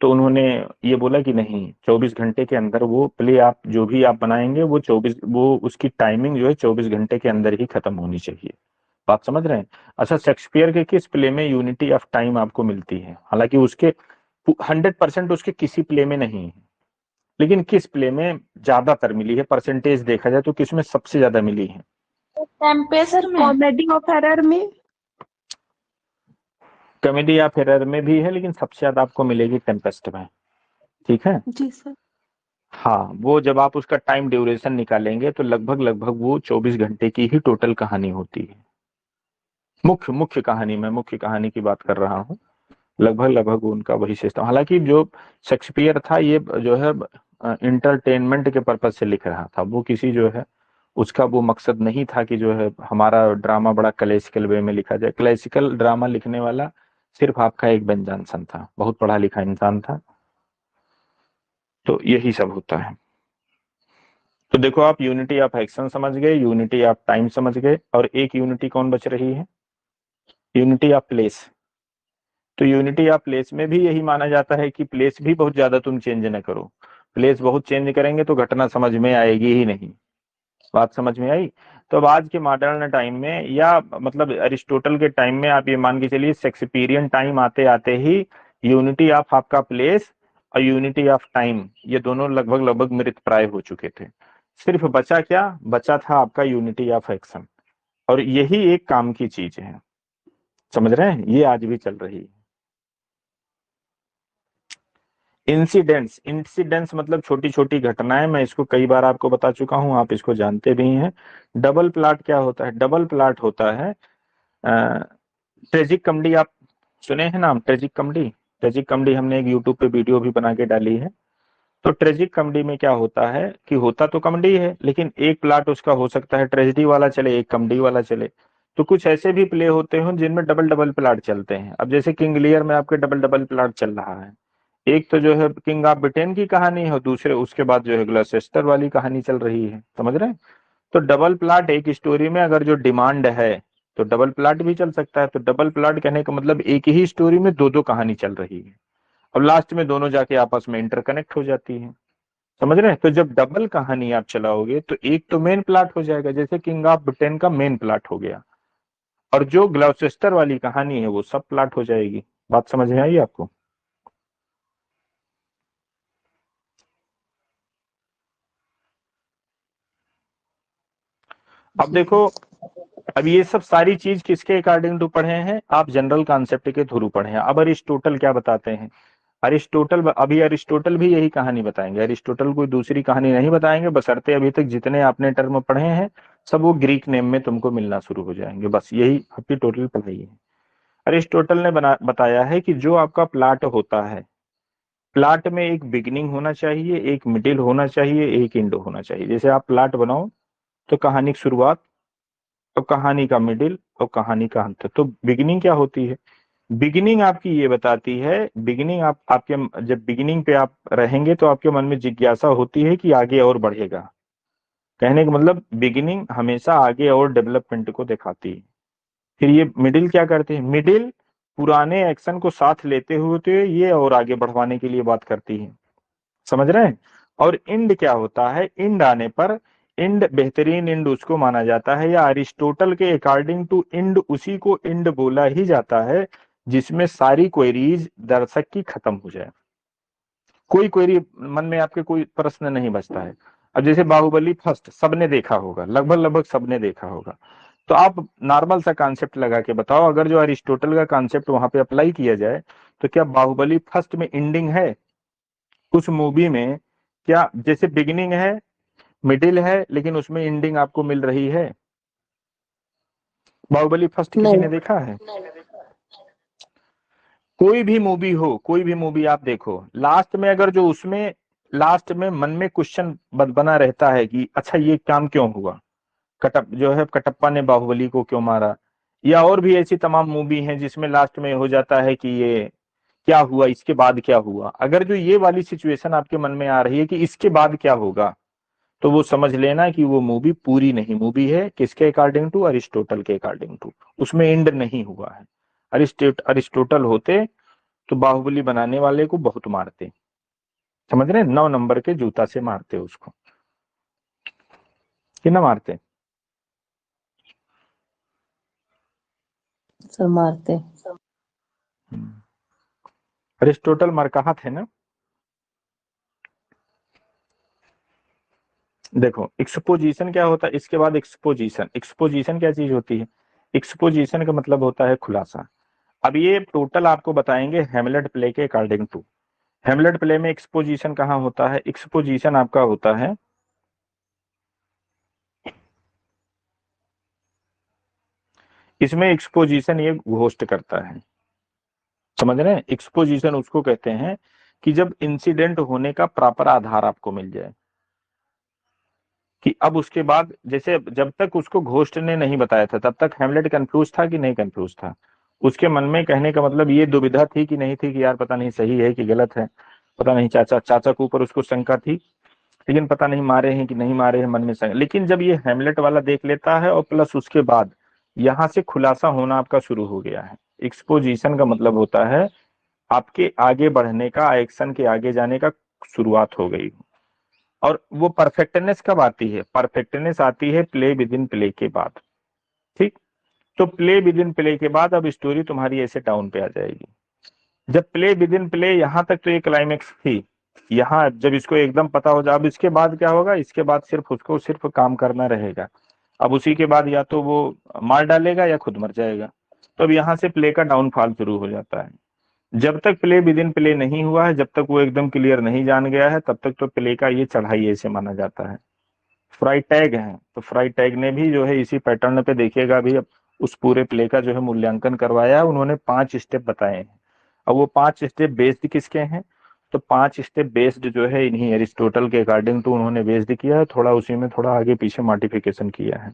तो उन्होंने ये बोला कि नहीं, 24 घंटे के अंदर वो प्ले आप जो भी आप बनाएंगे वो उसकी टाइमिंग जो है 24 घंटे के अंदर ही खत्म होनी चाहिए। बात समझ रहे हैं? अच्छा, शेक्सपियर के किस प्ले में यूनिटी ऑफ टाइम आपको मिलती है? हालांकि उसके 100% उसके किसी प्ले में नहीं है, लेकिन किस प्ले में ज्यादातर मिली है, परसेंटेज देखा जाए तो किसमें सबसे ज्यादा मिली है? टेम्पेसर में। कॉमेडी ऑफ एरर में। कॉमेडी या एरर में भी है, लेकिन सबसे ज्यादा आपको मिलेगी टेम्पेस्ट में। ठीक है, जी सर। हाँ, वो जब आप उसका टाइम ड्यूरेशन निकालेंगे तो लगभग लगभग वो 24 घंटे की ही टोटल कहानी होती है। मुख्य कहानी, मैं मुख्य कहानी की बात कर रहा हूँ, लगभग लगभग उनका वही सिस्टम। हालांकि जो शेक्सपियर था ये जो है इंटरटेनमेंट के पर्पज से लिख रहा था, वो किसी जो है उसका वो मकसद नहीं था कि जो है हमारा ड्रामा बड़ा क्लासिकल वे में लिखा जाए। क्लासिकल ड्रामा लिखने वाला सिर्फ आपका एक बेन जॉनसन था, बहुत पढ़ा लिखा इंसान था। तो यही सब होता है। तो देखो, आप यूनिटी ऑफ एक्शन समझ गए, यूनिटी ऑफ टाइम समझ गए, और एक यूनिटी कौन बच रही है? Unity of place. तो यूनिटी ऑफ प्लेस में भी यही माना जाता है कि प्लेस भी बहुत ज्यादा तुम चेंज न करो। प्लेस बहुत चेंज करेंगे तो घटना समझ में आएगी ही नहीं। बात समझ में आई? तो अब आज के मॉडर्न टाइम में, या मतलब अरिस्टोटल के टाइम में, आप ये मान के चलिए शेक्सपियरियन टाइम आते आते ही यूनिटी ऑफ आपका प्लेस और यूनिटी ऑफ टाइम, ये दोनों लगभग लगभग मृत प्राय हो चुके थे। सिर्फ बचा क्या? बचा था आपका यूनिटी ऑफ एक्शन। और यही एक काम की चीज है, समझ रहे हैं? ये आज भी चल रही है। इंसिडेंट्स, इंसिडेंट्स मतलब छोटी छोटी घटनाएं, मैं इसको कई बार आपको बता चुका हूं, आप इसको जानते भी हैं। डबल प्लॉट क्या होता है? डबल प्लॉट होता है ट्रेजिक कॉमेडी। आप सुने हैं नाम ट्रेजिक कॉमेडी? ट्रेजिक कॉमेडी हमने एक यूट्यूब पे वीडियो भी बना के डाली है। तो ट्रेजिक कॉमेडी में क्या होता है कि होता तो कॉमेडी है, लेकिन एक प्लॉट उसका हो सकता है ट्रेजेडी वाला चले, एक कॉमेडी वाला चले। तो कुछ ऐसे भी प्ले होते हैं जिनमें डबल डबल प्लॉट चलते हैं। अब जैसे किंग लियर में आपके डबल डबल प्लॉट चल रहा है, एक तो जो है किंग ऑफ ब्रिटेन की कहानी है, दूसरे उसके बाद जो है ग्लॉसेस्टर वाली कहानी चल रही है। समझ रहे हैं? तो डबल प्लॉट एक स्टोरी में अगर जो डिमांड है तो डबल प्लॉट भी चल सकता है। तो डबल प्लॉट कहने का मतलब एक ही स्टोरी में दो दो कहानी चल रही है, और लास्ट में दोनों जाके आपस में इंटरकनेक्ट हो जाती है। समझ रहे हैं? तो जब डबल कहानी आप चलाओगे तो एक तो मेन प्लॉट हो जाएगा, जैसे किंग ऑफ ब्रिटेन का मेन प्लॉट हो गया, और जो ग्लॉसेस्टर वाली कहानी है वो सब प्लॉट हो जाएगी। बात समझ में आई आपको? अब देखो, अब ये सब सारी चीज किसके अकॉर्डिंग टू पढ़े हैं? आप जनरल कॉन्सेप्ट के थ्रू पढ़े हैं। अब अरिस्टोटल क्या बताते हैं? अरिस्टोटल भी यही कहानी बताएंगे। अरिस्टोटल कोई दूसरी कहानी नहीं बताएंगे, बशर्ते अभी तक जितने आपने टर्म पढ़े हैं सब वो ग्रीक नेम में तुमको मिलना शुरू हो जाएंगे। बस यही आपकी टोटल पढ़ाई है। अरिस्टोटल ने बताया है कि जो आपका प्लॉट होता है, प्लॉट में एक बिगिनिंग होना चाहिए, एक मिडिल होना चाहिए, एक एंड होना चाहिए। जैसे आप प्लॉट बनाओ तो कहानी की शुरुआत और कहानी का मिडिल और कहानी का अंत। तो बिगिनिंग क्या होती है? बिगिनिंग आपकी ये बताती है, बिगिनिंग आपके जब बिगिनिंग पे आप रहेंगे तो आपके मन में जिज्ञासा होती है कि आगे और बढ़ेगा। कहने का मतलब बिगिनिंग हमेशा आगे और डेवलपमेंट को दिखाती है। फिर ये मिडिल क्या करते हैं? मिडिल पुराने एक्शन को साथ लेते हुए तो ये और आगे बढ़वाने के लिए बात करती है। समझ रहे हैं? और एंड क्या होता है? एंड आने पर, एंड बेहतरीन एंड उसको माना जाता है, या अरिस्टोटल के अकॉर्डिंग टू एंड उसी को एंड बोला ही जाता है जिसमें सारी क्वेरीज दर्शक की खत्म हो जाए। कोई क्वेरी मन में आपके कोई प्रश्न नहीं बचता है। अब जैसे बाहुबली फर्स्ट सबने देखा होगा, लगभग लगभग सबने देखा होगा, तो आप नॉर्मल सा कॉन्सेप्ट लगा के बताओ, अगर जो अरिस्टोटल का कॉन्सेप्ट वहां पे अप्लाई किया जाए तो क्या बाहुबली फर्स्ट में एंडिंग है? उस मूवी में क्या जैसे बिगिनिंग है, मिडिल है, लेकिन उसमें एंडिंग आपको मिल रही है? बाहुबली फर्स्ट किसी ने देखा है? कोई भी मूवी हो, कोई भी मूवी आप देखो, लास्ट में अगर जो उसमें लास्ट में मन में क्वेश्चन बना रहता है कि अच्छा ये काम क्यों हुआ, कटप्पा ने बाहुबली को क्यों मारा, या और भी ऐसी तमाम मूवी हैं जिसमें लास्ट में हो जाता है कि ये क्या हुआ, इसके बाद क्या हुआ। अगर जो ये वाली सिचुएशन आपके मन में आ रही है कि इसके बाद क्या होगा, तो वो समझ लेना कि वो मूवी पूरी नहीं मूवी है। किसके अकॉर्डिंग टू? अरिस्टोटल के अकॉर्डिंग टू। उसमें एंड नहीं हुआ है। अरिस्टोटल होते तो बाहुबली बनाने वाले को बहुत मारते, समझ रहे हैं? 9 नंबर के जूता से मारते उसको, कि ना मारते? सर मारते। अरिस्टोटल मरकहा थे ना। देखो एक्सपोजिशन क्या होता है, इसके बाद एक्सपोजिशन क्या चीज होती है? एक्सपोजिशन का मतलब होता है खुलासा। अब ये टोटल आपको बताएंगे हेमलेट प्ले के अकॉर्डिंग टू। हेमलेट प्ले में एक्सपोजिशन कहाँ होता है? एक्सपोजिशन आपका होता है इसमें एक्सपोजिशन ये घोस्ट करता है, समझ रहे हैं? एक्सपोजिशन उसको कहते हैं कि जब इंसिडेंट होने का प्रॉपर आधार आपको मिल जाए, कि अब उसके बाद जैसे जब तक उसको घोस्ट ने नहीं बताया था तब तक हेमलेट कंफ्यूज था कि नहीं कंफ्यूज था? उसके मन में कहने का मतलब ये दुविधा थी कि नहीं थी कि यार पता नहीं सही है कि गलत है, पता नहीं चाचा के ऊपर उसको शंका थी, लेकिन पता नहीं मारे हैं कि नहीं मारे हैं, मन में शंका। लेकिन जब ये हेमलेट वाला देख लेता है और प्लस उसके बाद यहाँ से खुलासा होना आपका शुरू हो गया है। एक्सपोजिशन का मतलब होता है आपके आगे बढ़ने का, एक्शन के आगे जाने का शुरुआत हो गई। और वो परफेक्टनेस कब आती है? परफेक्टनेस आती है प्ले विद इन प्ले के बाद, ठीक? तो प्ले विद इन प्ले के बाद अब स्टोरी तुम्हारी ऐसे डाउन पे आ जाएगी। जब प्ले विद इन प्ले यहाँ तक तो ये क्लाइमेक्स थी, यहाँ जब इसको एकदम पता हो जाए अब इसके बाद क्या होगा, इसके बाद सिर्फ उसको सिर्फ काम करना रहेगा। अब उसी के बाद या तो वो मार डालेगा या खुद मर जाएगा। तो अब यहाँ से प्ले का डाउनफॉल शुरू हो जाता है। जब तक प्ले विद इन प्ले नहीं हुआ है, जब तक वो एकदम क्लियर नहीं जान गया है, तब तक तो प्ले का ये चढ़ाई ऐसे माना जाता है। फ्राई टैग है तो फ्राई टैग ने भी जो है इसी पैटर्न पे देखिएगा अभी अब उस पूरे प्ले का जो है मूल्यांकन करवाया है। उन्होंने 5 स्टेप बताए हैं। अब वो 5 स्टेप बेस्ड किसके हैं? तो 5 स्टेप बेस्ड जो है इन्हीं एरिस्टोटल के अकॉर्डिंग टू उन्होंने बेस्ड किया है। थोड़ा उसी में थोड़ा आगे पीछे मॉडिफिकेशन किया है।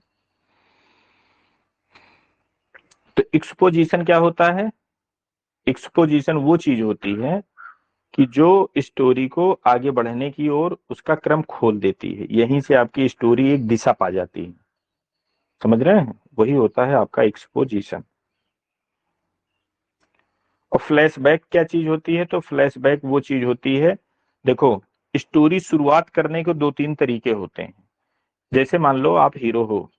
तो एक्सपोजिशन क्या होता है? एक्सपोजिशन वो चीज होती है कि जो स्टोरी को आगे बढ़ने की ओर उसका क्रम खोल देती है, यहीं से आपकी स्टोरी एक दिशा पा जाती है, समझ रहे हैं? वही होता है आपका एक्सपोजिशन। और फ्लैशबैक क्या चीज होती है? तो फ्लैशबैक वो चीज होती है, देखो स्टोरी शुरुआत करने के 2-3 तरीके होते हैं। जैसे मान लो आप हीरो हो,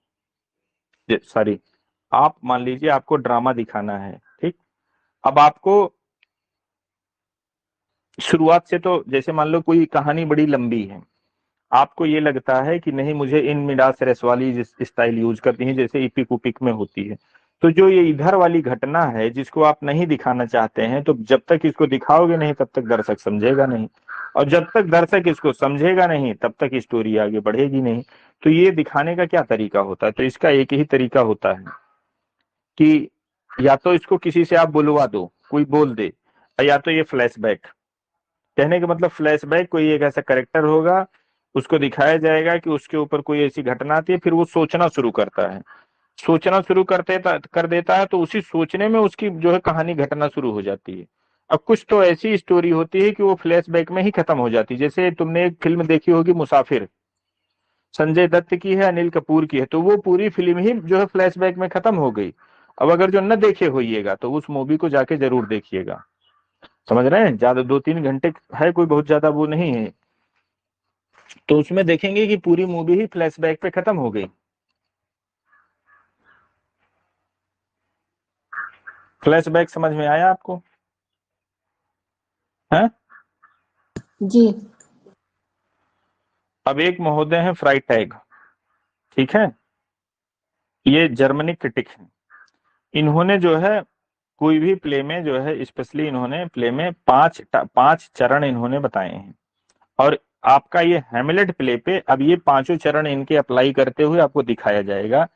सॉरी आप मान लीजिए आपको ड्रामा दिखाना है, ठीक? अब आपको शुरुआत से तो जैसे मान लो कोई कहानी बड़ी लंबी है, आपको ये लगता है कि नहीं मुझे इन मिडास रेस वाली स्टाइल यूज करती है जैसे इपिक उपिक में होती है, तो जो ये इधर वाली घटना है जिसको आप नहीं दिखाना चाहते हैं, तो जब तक इसको दिखाओगे नहीं तब तक दर्शक समझेगा नहीं, और जब तक दर्शक इसको समझेगा नहीं तब तक स्टोरी आगे बढ़ेगी नहीं। तो ये दिखाने का क्या तरीका होता है? तो इसका एक ही तरीका होता है कि या तो इसको किसी से आप बुलवा दो, कोई बोल दे, या तो ये फ्लैशबैक। कहने का मतलब फ्लैशबैक कोई एक ऐसा करेक्टर होगा, उसको दिखाया जाएगा कि उसके ऊपर कोई ऐसी घटना आती है, फिर वो सोचना शुरू करता है, सोचना शुरू कर देता है, तो उसी सोचने में उसकी जो है कहानी घटना शुरू हो जाती है। अब कुछ तो ऐसी स्टोरी होती है कि वो फ्लैशबैक में ही खत्म हो जाती है। जैसे तुमने एक फिल्म देखी होगी मुसाफिर, संजय दत्त की है, अनिल कपूर की है, तो वो पूरी फिल्म ही जो है फ्लैशबैक में खत्म हो गई। अब अगर जो न देखे होइएगा तो उस मूवी को जाके जरूर देखिएगा, समझ रहे हैं? ज्यादा 2-3 घंटे है, कोई बहुत ज्यादा वो नहीं है। तो उसमें देखेंगे कि पूरी मूवी ही फ्लैशबैक पे खत्म हो गई। फ्लैशबैक समझ में आया आपको? है? जी। अब एक महोदय है फ्राई टैग, ठीक है? ये जर्मनी क्रिटिक है। इन्होंने जो है कोई भी प्ले में जो है स्पेशली इन्होंने प्ले में 5 चरण इन्होंने बताए हैं। और आपका ये हैमलेट प्ले पे अब ये पांचों चरण इनके अप्लाई करते हुए आपको दिखाया जाएगा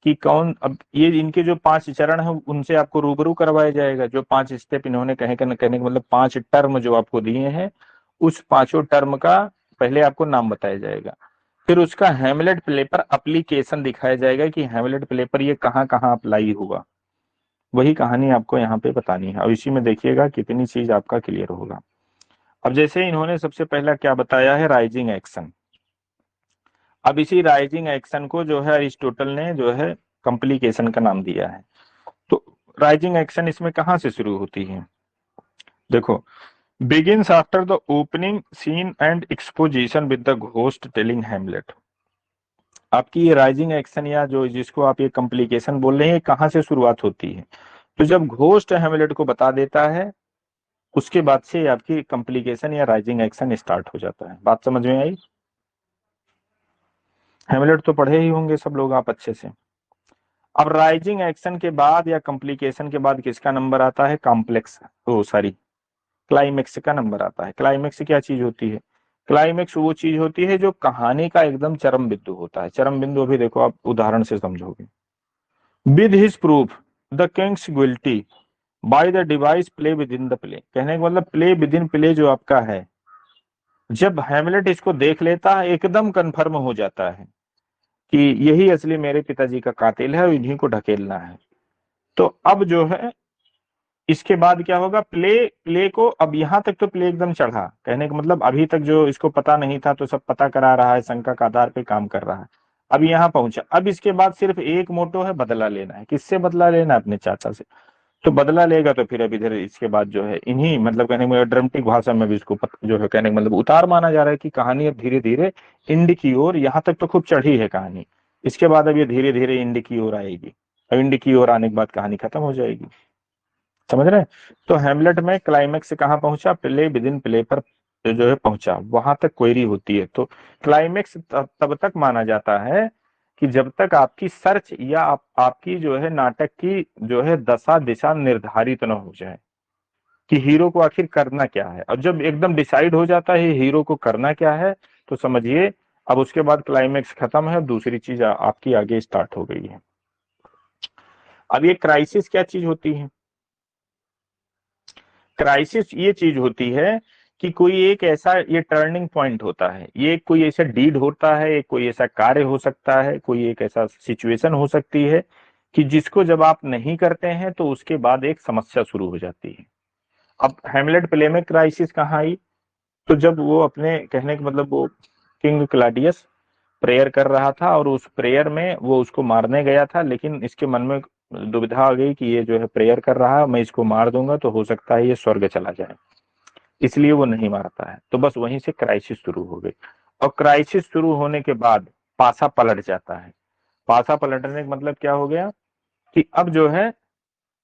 कि कौन, अब ये इनके जो 5 चरण है उनसे आपको रूबरू करवाया जाएगा। जो 5 स्टेप इन्होंने कहने का मतलब 5 टर्म जो आपको दिए हैं, उस पांचों टर्म का पहले आपको नाम बताया जाएगा, फिर उसका हैमलेट प्ले पर अप्लीकेशन दिखाया जाएगा कि हैमलेट प्ले पर ये कहाँ कहाँ अप्लाई हुआ। वही कहानी आपको यहाँ पे बतानी है, और इसी में देखिएगा कितनी चीज आपका क्लियर होगा। अब जैसे इन्होंने सबसे पहला क्या बताया है, राइजिंग एक्शन। अब इसी राइजिंग एक्शन को जो है अरिस्टोटल ने जो है कॉम्प्लिकेशन का नाम दिया है। तो राइजिंग एक्शन इसमें कहां से शुरू होती है, देखो, begins after the opening scene and exposition with the ghost telling Hamlet. आपकी ये राइजिंग एक्शन या जो जिसको आप ये कॉम्प्लिकेशन बोल रहे हैं, कहां से शुरुआत होती है, तो जब घोस्ट हैमलेट को बता देता है उसके बाद से आपकी कॉम्प्लिकेशन या राइजिंग एक्शन स्टार्ट हो जाता है। बात समझ में आई? हैमलेट तो पढ़े ही होंगे सब लोग आप अच्छे से। अब राइजिंग एक्शन के बाद या कॉम्प्लिकेशन के बाद किसका नंबर आता है, कॉम्प्लेक्स, ओ सॉरी, क्लाइमेक्स का नंबर आता है। क्लाइमेक्स क्या चीज होती है, क्लाइमेक्स वो चीज होती है जो कहानी का एकदम चरम बिंदु होता है। चरम बिंदु भी देखो आप उदाहरण से समझोगे। With his proof the Kings guilty by the device play with in the play. कहने का मतलब प्ले विद इन प्ले जो आपका है, जब हैमलेट इसको देख लेता है एकदम कंफर्म हो जाता है कि यही असली मेरे पिताजी का कातिल है और इन्हीं को ढकेलना है। तो अब जो है इसके बाद क्या होगा, प्ले को, अब यहां तक तो प्ले एकदम चढ़ा, कहने का मतलब अभी तक जो इसको पता नहीं था तो सब पता करा रहा है, शंका के आधार पे काम कर रहा है, अब यहाँ पहुंचा। अब इसके बाद सिर्फ एक मोटो है, बदला लेना है। किससे बदला लेना है, अपने चाचा से। तो बदला लेगा तो फिर अब इधर इसके बाद जो है इन्हीं, मतलब कहने का ड्रामेटिक भाषा में भी इसको जो है कहने का मतलब उतार माना जा रहा है कि कहानी अब धीरे धीरे इंड की ओर, यहाँ तक तो खूब चढ़ी है कहानी, इसके बाद अब ये धीरे धीरे इंड की ओर आएगी, और इंड की ओर आने के बाद कहानी खत्म हो जाएगी। समझ रहे हैं? तो हैमलेट में क्लाइमेक्स से कहां पहुंचा, प्ले विद इन प्ले पर जो है पहुंचा, वहां तक क्वेरी होती है। तो क्लाइमेक्स तब तक माना जाता है कि जब तक आपकी सर्च या आपकी जो है नाटक की जो है दशा दिशा निर्धारित न हो जाए कि हीरो को आखिर करना क्या है। और जब एकदम डिसाइड हो जाता है हीरो को करना क्या है, तो समझिए अब उसके बाद क्लाइमेक्स खत्म है, दूसरी चीज आपकी आगे स्टार्ट हो गई है। अब ये क्राइसिस क्या चीज होती है, क्राइसिस ये चीज होती है कि कोई एक ऐसा ये टर्निंग पॉइंट होता है, ये कोई ऐसा डीड होता है, एक कोई ऐसा कार्य हो सकता है, कोई एक ऐसा सिचुएशन हो सकती है कि जिसको जब आप नहीं करते हैं तो उसके बाद एक समस्या शुरू हो जाती है। अब हैमलेट प्ले में क्राइसिस कहाँ आई, तो जब वो अपने कहने का मतलब वो किंग क्लाडियस प्रेयर कर रहा था और उस प्रेयर में वो उसको मारने गया था, लेकिन इसके मन में दुविधा आ गई कि ये जो है प्रेयर कर रहा है, मैं इसको मार दूंगा तो हो सकता है ये स्वर्ग चला जाए, इसलिए वो नहीं मारता है। तो बस वहीं से क्राइसिस शुरू हो गई, और क्राइसिस शुरू होने के बाद पासा पलट जाता है। पासा पलटने का मतलब क्या हो गया कि अब जो है,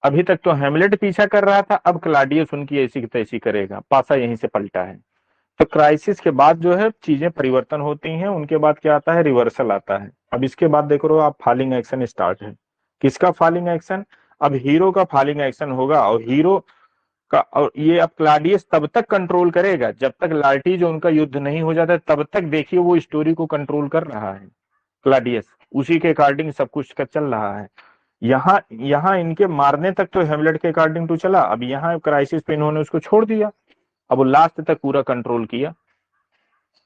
अभी तक तो हैमलेट पीछा कर रहा था, अब क्लाडियस उनकी ऐसी की तैसी करेगा, पासा यहीं से पलटा है। तो क्राइसिस के बाद जो है चीजें परिवर्तन होती हैं, उनके बाद क्या आता है, रिवर्सल आता है। अब इसके बाद देखो आप फॉलिंग एक्शन स्टार्ट है। किसका फॉलिंग एक्शन, अब हीरो का फॉलिंग एक्शन होगा, और हीरो का, और ये अब क्लाडियस तब तक कंट्रोल करेगा जब तक लार्टी जो उनका युद्ध नहीं हो जाता, तब तक देखिए वो स्टोरी को कंट्रोल कर रहा है क्लाडियस, उसी के अकॉर्डिंग सब कुछ का चल रहा है। यहाँ यहाँ इनके मारने तक तो हेमलेट के अकॉर्डिंग तो चला, अब यहाँ क्राइसिस पे इन्होंने उसको छोड़ दिया, अब वो लास्ट तक पूरा कंट्रोल किया।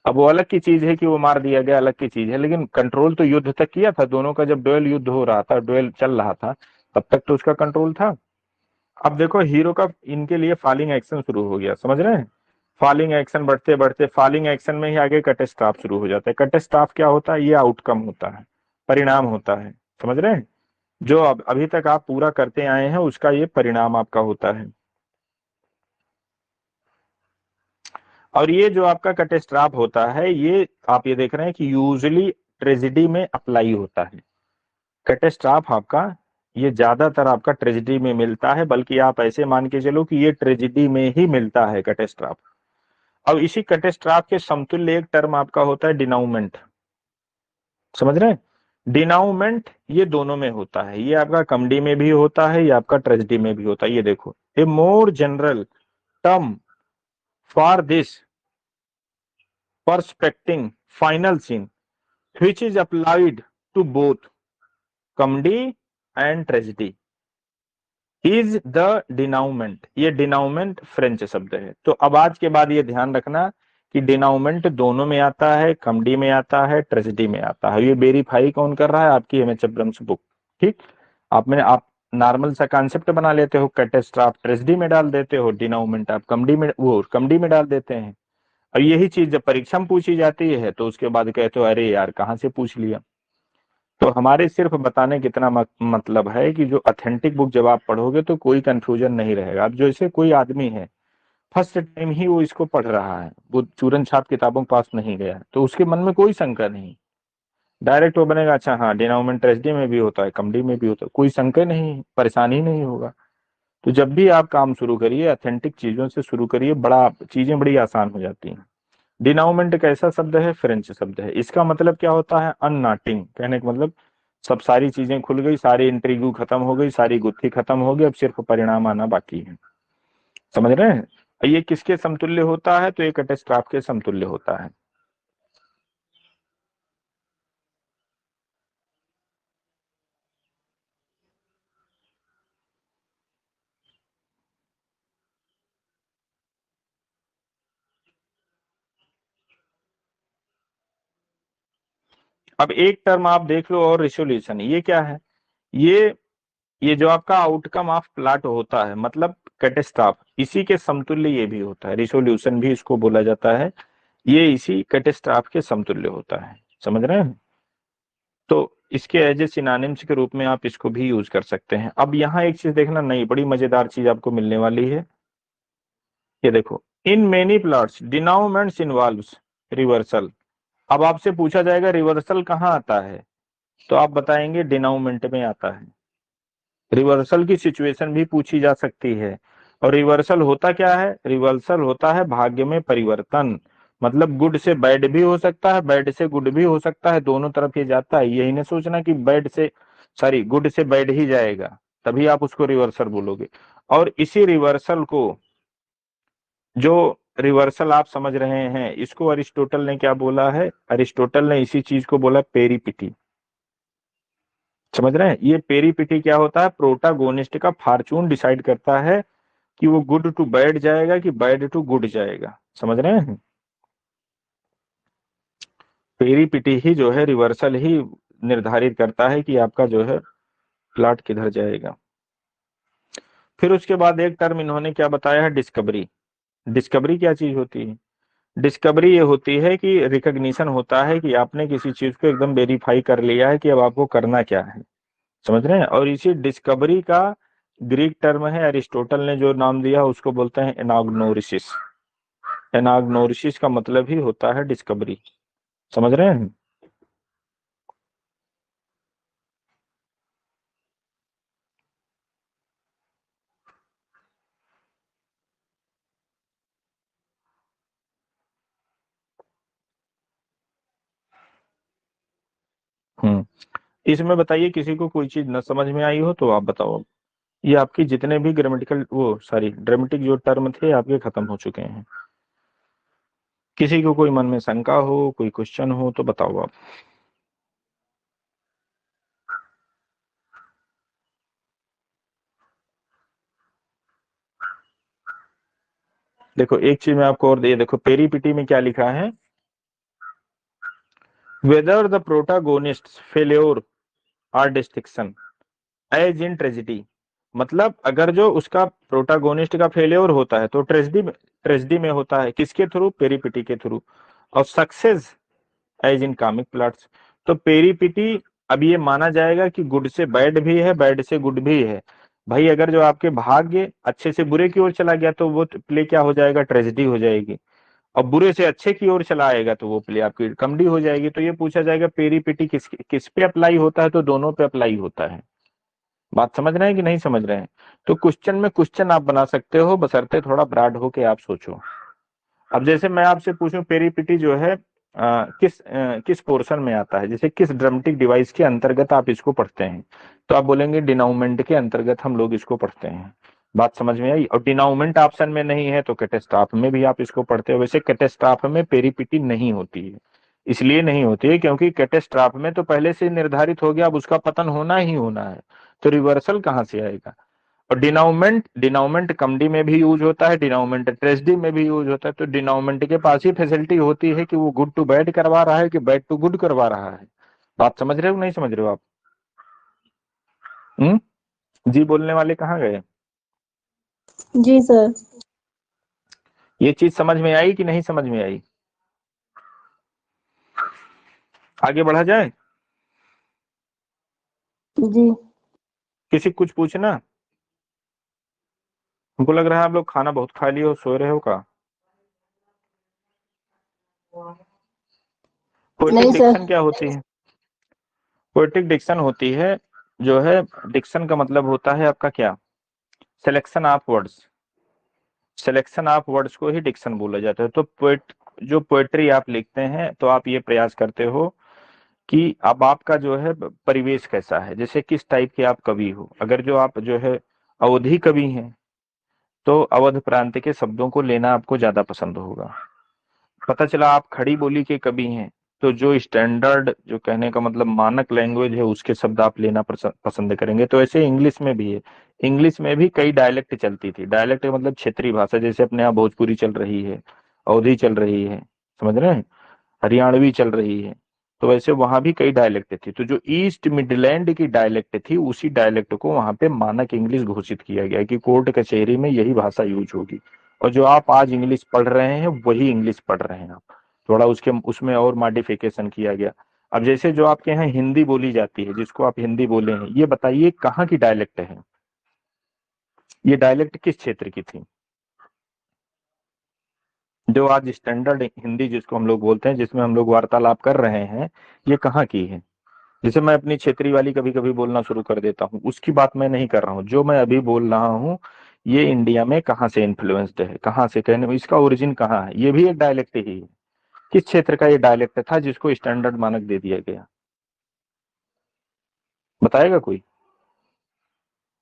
अब वो अलग की चीज है कि वो मार दिया गया, अलग की चीज है, लेकिन कंट्रोल तो युद्ध तक किया था। दोनों का जब डुएल युद्ध हो रहा था, डुएल चल रहा था, तब तक तो उसका कंट्रोल था। अब देखो हीरो का इनके लिए फॉलिंग एक्शन शुरू हो गया, समझ रहे हैं? फॉलिंग एक्शन बढ़ते बढ़ते फॉलिंग एक्शन में ही आगे कैटेस्ट्रॉफ शुरू हो जाता है। कैटेस्ट्रॉफ क्या होता है, ये आउटकम होता है, परिणाम होता है, समझ रहे हैं? जो अभी तक आप पूरा करते आए हैं उसका ये परिणाम आपका होता है। और ये जो आपका कैटेस्ट्रॉफ होता है, ये आप ये देख रहे हैं कि यूजुअली ट्रेजेडी में अप्लाई होता है। कैटेस्ट्रॉफ आपका ये ज्यादातर आपका ट्रेजेडी में मिलता है, बल्कि आप ऐसे मान के चलो कि ये ट्रेजेडी में ही मिलता है कैटेस्ट्रॉफ। अब इसी कैटेस्ट्रॉफ के समतुल्य एक टर्म आपका होता है डिनाउमेंट, समझ रहे हैं? डिनाउमेंट ये दोनों में होता है, ये आपका कॉमेडी में भी होता है, ये आपका ट्रेजेडी में भी होता है। ये देखो, a more general term for this prospecting final scene which is applied to both comedy and tragedy is the denouement। ये denouement फ्रेंच शब्द है। तो अब आज के बाद ये ध्यान रखना कि denouement दोनों में आता है, कॉमेडी में आता है, ट्रेजेडी में आता है। ये वेरीफाई कौन कर रहा है? आपकी एमएच अब्रम्स बुक। ठीक, आप नॉर्मल सा कॉन्सेप्ट बना लेते हो, कैटेस्ट्रॉफ ट्रेजेडी में डाल देते हो, denouement आप कॉमेडी में डाल देते हैं। और यही चीज जब परीक्षा में पूछी जाती है तो उसके बाद कहते हो अरे यार कहाँ से पूछ लिया। तो हमारे सिर्फ बताने का इतना मतलब है कि जो ऑथेंटिक बुक जब आप पढ़ोगे तो कोई कंफ्यूजन नहीं रहेगा। अब जैसे कोई आदमी है फर्स्ट टाइम ही वो इसको पढ़ रहा है, वो चूरन छाप किताबों के पास नहीं गया, तो उसके मन में कोई शंका नहीं, डायरेक्ट वो बनेगा अच्छा हाँ डिनोमिनेट ट्रेजेडी में भी होता है, कॉमेडी में भी होता है, कोई शंका नहीं, परेशानी नहीं होगा। तो जब भी आप काम शुरू करिए ऑथेंटिक चीजों से शुरू करिए, चीजें बड़ी आसान हो जाती हैं। डिनाउमेंट कैसा शब्द है? फ्रेंच शब्द है। इसका मतलब क्या होता है? अननाटिंग। कहने का मतलब सब सारी चीजें खुल गई, सारी इंट्रीगू खत्म हो गई, सारी गुत्थी खत्म हो गई, अब सिर्फ परिणाम आना बाकी है। समझ रहे हैं? ये किसके समतुल्य होता है? तो ये कैटेस्ट्रॉफ के समतुल्य होता है। अब एक टर्म आप देख लो और रिसोल्यूशन, ये क्या है? ये जो आपका आउटकम ऑफ प्लॉट होता है, मतलब कैटेस्ट्रॉफ, इसी के समतुल्य ये भी होता है, रिसोल्यूशन भी इसको बोला जाता है। ये इसी कैटेस्ट्रॉफ के समतुल्य होता है। समझ रहे हैं? तो इसके एज ए सिनोनिम्स के रूप में आप इसको भी यूज कर सकते हैं। अब यहाँ एक चीज देखना, नई बड़ी मजेदार चीज आपको मिलने वाली है। ये देखो, in many plots denouements involves reversal. अब आपसे पूछा जाएगा रिवर्सल कहाँ आता है, तो आप बताएंगे डिनाउमेंट में आता है। रिवर्सल की सिचुएशन भी पूछी जा सकती है। और रिवर्सल होता क्या है? रिवर्सल होता है भाग्य में परिवर्तन। मतलब गुड से बैड भी हो सकता है, बैड से गुड भी हो सकता है, दोनों तरफ ये जाता है। यही नहीं सोचना कि गुड से बैड ही जाएगा, तभी आप उसको रिवर्सल बोलोगे। और इसी रिवर्सल को, जो रिवर्सल आप समझ रहे हैं, इसको अरिस्टोटल ने क्या बोला है? अरिस्टोटल ने इसी चीज को बोला पेरीपिटी। समझ रहे हैं? ये पेरीपिटी क्या होता है? प्रोटागोनिस्ट का फॉर्चून डिसाइड करता है कि वो गुड टू बैड जाएगा कि बैड टू गुड जाएगा। समझ रहे हैं? पेरीपिटी ही जो है, रिवर्सल ही निर्धारित करता है कि आपका जो है प्लॉट किधर जाएगा। फिर उसके बाद एक टर्म इन्होंने क्या बताया है? डिस्कवरी। डिस्कवरी क्या चीज होती है? डिस्कवरी ये होती है कि रिकॉग्निशन होता है कि आपने किसी चीज को एकदम वेरीफाई कर लिया है कि अब आपको करना क्या है। समझ रहे हैं? और इसी डिस्कवरी का ग्रीक टर्म है, अरिस्टोटल ने जो नाम दिया उसको बोलते हैं एनाग्नोरिसिस। एनाग्नोरिसिस का मतलब ही होता है डिस्कवरी। समझ रहे हैं? इसमें बताइए किसी को कोई चीज न समझ में आई हो तो आप बताओ। ये आपकी जितने भी ड्रामेटिक जो टर्म थे आपके खत्म हो चुके हैं। किसी को कोई मन में शंका हो, कोई क्वेश्चन हो तो बताओ आप। देखो एक चीज मैं आपको और दे, देखो पेरीपिटी में क्या लिखा है? Whether the protagonist failure or distinction as in tragedy. मतलब अगर जो उसका प्रोटागोनिस्ट का फेल्योर होता है तो ट्रेजिडी में होता है, किसके थ्रू? पेरीपिटी के थ्रू। और success as in comic plots. तो पेरीपिटी अब ये माना जाएगा कि गुड से बैड भी है, बैड से गुड भी है। भाई अगर जो आपके भाग्य अच्छे से बुरे की ओर चला गया तो वो प्ले क्या हो जाएगा? ट्रेजिडी हो जाएगी। और बुरे से अच्छे की ओर चला आएगा तो वो प्ले आपकी कॉमेडी हो जाएगी। तो ये पूछा जाएगा पेरीपिटी किस पे अप्लाई होता है? तो दोनों पे अप्लाई होता है। बात समझ रहे हैं कि नहीं समझ रहे हैं? तो क्वेश्चन में क्वेश्चन आप बना सकते हो, बशर्ते थोड़ा ब्रॉड होके आप सोचो। अब जैसे मैं आपसे पूछूं पेरीपिटी जो है किस पोर्शन में आता है, जैसे किस ड्रामेटिक डिवाइस के अंतर्गत आप इसको पढ़ते हैं, तो आप बोलेंगे डिनाउमेंट के अंतर्गत हम लोग इसको पढ़ते हैं। बात समझ में आई? और डिनाउमेंट ऑप्शन में नहीं है तो कैटेस्ट्रॉफ में भी आप इसको पढ़ते हो। वैसे कैटेस्ट्रॉफ में पेरिपिटी नहीं होती है, इसलिए नहीं होती है क्योंकि कैटेस्ट्रॉफ में तो पहले से निर्धारित हो गया, अब उसका पतन होना ही होना है, तो रिवर्सल कहाँ से आएगा। और डिनाउमेंट, डिनाउमेंट कमडी में भी यूज होता है, डिनाउमेंट ट्रेजडी में भी यूज होता है। तो डिनाउमेंट के पास ही फैसिलिटी होती है कि वो गुड टू बैड करवा रहा है कि बैड टू गुड करवा रहा है। बात समझ रहे हो नहीं समझ रहे हो आप? जी बोलने वाले कहाँ गए? जी सर। ये चीज समझ में आई कि नहीं समझ में आई? आगे बढ़ा जाए? जी। किसी कुछ पूछना? हमको लग रहा है आप लोग खाना बहुत खा लिए हो, सो रहे हो का? पोएटिक नहीं डिक्शन सर। क्या होती है? पोएटिक डिक्शन होती है जो है, डिक्शन का मतलब होता है आपका क्या, selection of words. Selection of words को ही डिक्शन बोला जाता है। तो पोएट, जो पोएट्री आप लिखते हैं तो आप ये प्रयास करते हो कि अब आपका जो है परिवेश कैसा है, जैसे किस टाइप के आप कवि हो। अगर जो आप जो है अवधी कवि हैं तो अवध प्रांत के शब्दों को लेना आपको ज्यादा पसंद होगा। पता चला आप खड़ी बोली के कवि हैं तो जो स्टैंडर्ड, जो कहने का मतलब मानक लैंग्वेज है, उसके शब्द आप लेना पसंद करेंगे। तो ऐसे इंग्लिश में भी है, इंग्लिश में भी कई डायलेक्ट चलती थी। डायलेक्ट का मतलब क्षेत्रीय भाषा, जैसे अपने यहाँ भोजपुरी चल रही है, अवधी चल रही है, समझ रहे हैं, हरियाणवी चल रही है। तो वैसे वहां भी कई डायलेक्ट थी। तो जो ईस्ट मिडलैंड की डायलेक्ट थी, उसी डायलेक्ट को वहां पे मानक इंग्लिश घोषित किया गया कि कोर्ट कचहरी में यही भाषा यूज होगी। और जो आप आज इंग्लिश पढ़ रहे हैं वही इंग्लिश पढ़ रहे हैं आप, थोड़ा उसके उसमें और मॉडिफिकेशन किया गया। अब जैसे जो आपके यहाँ हिंदी बोली जाती है, जिसको आप हिंदी बोले हैं, ये बताइए कहाँ की डायलेक्ट है? ये डायलेक्ट किस क्षेत्र की थी? जो आज स्टैंडर्ड हिंदी जिसको हम लोग बोलते हैं, जिसमें हम लोग वार्तालाप कर रहे हैं, ये कहाँ की है? जैसे मैं अपनी क्षेत्रीय वाली कभी कभी बोलना शुरू कर देता हूँ, उसकी बात मैं नहीं कर रहा हूँ। जो मैं अभी बोल रहा हूँ ये इंडिया में कहाँ से इन्फ्लुएंस्ड है, कहाँ से, कहने में इसका ओरिजिन कहाँ है, ये भी एक डायलेक्ट ही है। किस क्षेत्र का ये डायलेक्ट था जिसको स्टैंडर्ड मानक दे दिया गया? बताएगा कोई?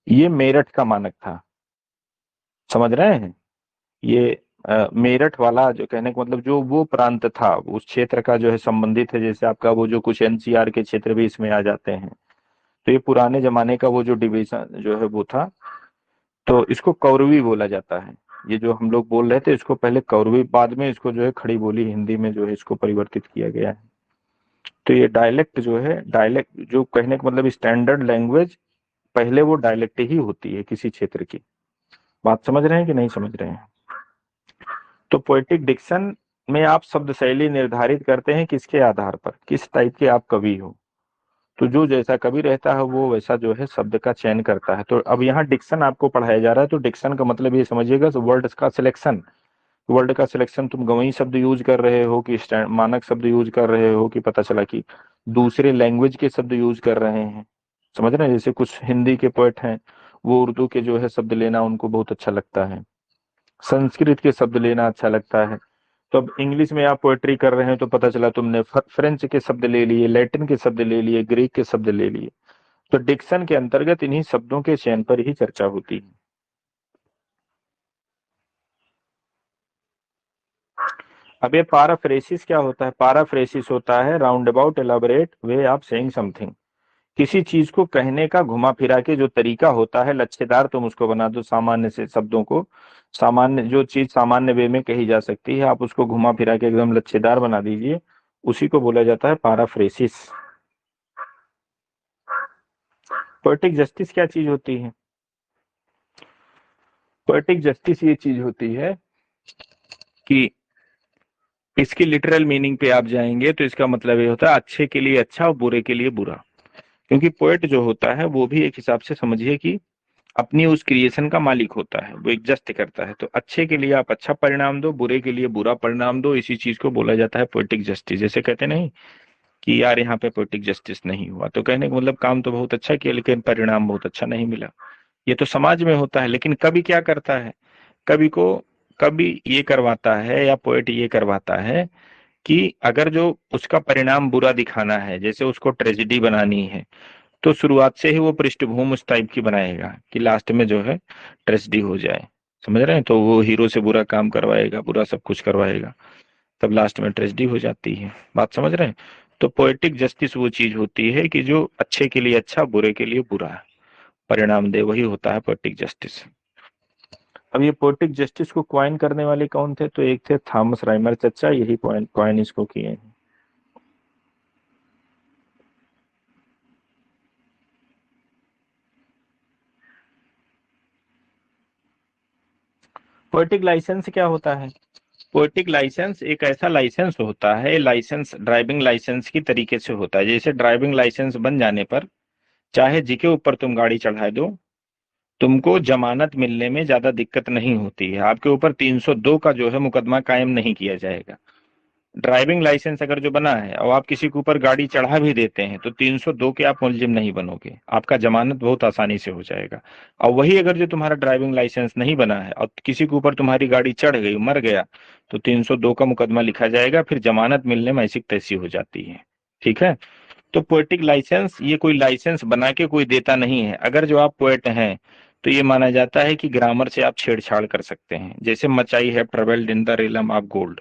ये मेरठ का मानक था, समझ रहे हैं? ये मेरठ वाला, जो कहने का मतलब जो वो प्रांत था उस क्षेत्र का जो है संबंधित है। जैसे आपका वो जो कुछ एनसीआर के क्षेत्र भी इसमें आ जाते हैं। तो ये पुराने जमाने का वो जो डिवीजन जो है वो था। तो इसको कौरवी बोला जाता है। ये जो हम लोग बोल रहे थे इसको पहले कौरवी, बाद में इसको जो है खड़ी बोली हिंदी में जो है इसको परिवर्तित किया गया है। तो ये डायलेक्ट जो है, डायलेक्ट जो कहने का मतलब स्टैंडर्ड लैंग्वेज, पहले वो डायलेक्ट ही होती है किसी क्षेत्र की। बात समझ रहे हैं कि नहीं समझ रहे हैं? तो पोएटिक डिक्शन में आप शब्द शैली निर्धारित करते हैं किसके आधार पर, किस टाइप के आप कवि हो। तो जो जैसा कवि रहता है वो वैसा जो है शब्द का चयन करता है। तो अब यहाँ डिक्शन आपको पढ़ाया जा रहा है। तो डिक्शन का मतलब ये समझिएगा, वर्ड का सिलेक्शन। वर्ड का सिलेक्शन, तुम गवई शब्द यूज कर रहे हो कि मानक शब्द यूज कर रहे हो, कि पता चला कि दूसरे लैंग्वेज के शब्द यूज कर रहे हैं। समझ रहे हैं? जैसे कुछ हिंदी के पोएट हैं, वो उर्दू के जो है शब्द लेना उनको बहुत अच्छा लगता है, संस्कृत के शब्द लेना अच्छा लगता है। तो अब इंग्लिश में आप पोएट्री कर रहे हैं तो पता चला तुमने फ्रेंच के शब्द ले लिए, लैटिन के शब्द ले लिए, ग्रीक के शब्द ले लिए। तो डिक्शन के अंतर्गत इन्हीं शब्दों के चयन पर ही चर्चा होती है। अब ये पाराफ्रेसिस क्या होता है? पाराफ्रेसिस होता है round about elaborate way of saying something. किसी चीज को कहने का घुमा फिरा के जो तरीका होता है, लच्छेदार तुम उसको बना दो, सामान्य से शब्दों को, सामान्य जो चीज सामान्य वे में कही जा सकती है आप उसको घुमा फिरा के एकदम लच्छेदार बना दीजिए, उसी को बोला जाता है पाराफ्रेसिस। पोएटिक जस्टिस क्या चीज होती है? पोएटिक जस्टिस ये चीज होती है कि इसकी लिटरल मीनिंग पे आप जाएंगे तो इसका मतलब ये होता है अच्छे के लिए अच्छा और बुरे के लिए बुरा। क्योंकि पोएट जो होता है वो भी एक हिसाब से समझिए कि अपनी उस क्रिएशन का मालिक होता है, वो एग्जस्ट करता है। तो अच्छे के लिए आप अच्छा परिणाम दो, बुरे के लिए बुरा परिणाम दो, इसी चीज को बोला जाता है पोएटिक जस्टिस। जैसे कहते नहीं कि यार यहाँ पे पोएटिक जस्टिस नहीं हुआ, तो कहने का मतलब काम तो बहुत अच्छा किया लेकिन परिणाम बहुत अच्छा नहीं मिला। ये तो समाज में होता है। लेकिन कवि क्या करता है, कवि को, कवि ये करवाता है या पोएट ये करवाता है कि अगर जो उसका परिणाम बुरा दिखाना है, जैसे उसको ट्रेजेडी बनानी है, तो शुरुआत से ही वो पृष्ठभूमि उस टाइप की बनाएगा कि लास्ट में जो है ट्रेजेडी हो जाए। समझ रहे हैं? तो वो हीरो से बुरा काम करवाएगा, बुरा सब कुछ करवाएगा, तब लास्ट में ट्रेजेडी हो जाती है। बात समझ रहे हैं? तो पोएटिक जस्टिस वो चीज होती है कि जो अच्छे के लिए अच्छा, बुरे के लिए बुरा परिणाम दे, वही होता है पोएटिक जस्टिस। अब ये पोएटिक जस्टिस को क्वाइन करने वाले कौन थे? तो एक थे थॉमस राइमर चचा, यही क्वाइन इसको किए हैं। पोएटिक लाइसेंस क्या होता है? पोएटिक लाइसेंस एक ऐसा लाइसेंस होता है, लाइसेंस ड्राइविंग लाइसेंस की तरीके से होता है। जैसे ड्राइविंग लाइसेंस बन जाने पर चाहे जी के ऊपर तुम गाड़ी चढ़ा दो, तुमको जमानत मिलने में ज्यादा दिक्कत नहीं होती है। आपके ऊपर 302 का जो है मुकदमा कायम नहीं किया जाएगा। ड्राइविंग लाइसेंस अगर जो बना है और आप किसी के ऊपर गाड़ी चढ़ा भी देते हैं तो 302 के आप मुलजिम नहीं बनोगे, आपका जमानत बहुत आसानी से हो जाएगा। और वही अगर जो तुम्हारा ड्राइविंग लाइसेंस नहीं बना है और किसी के ऊपर तुम्हारी गाड़ी चढ़ गई, मर गया, तो 302 का मुकदमा लिखा जाएगा, फिर जमानत मिलने में ऐसी तैसी हो जाती है। ठीक है? तो पोएटिक लाइसेंस ये कोई लाइसेंस बना के कोई देता नहीं है। अगर जो आप पोएट हैं तो ये माना जाता है कि ग्रामर से आप छेड़छाड़ कर सकते हैं। जैसे मचाई है travelled in the realm of gold.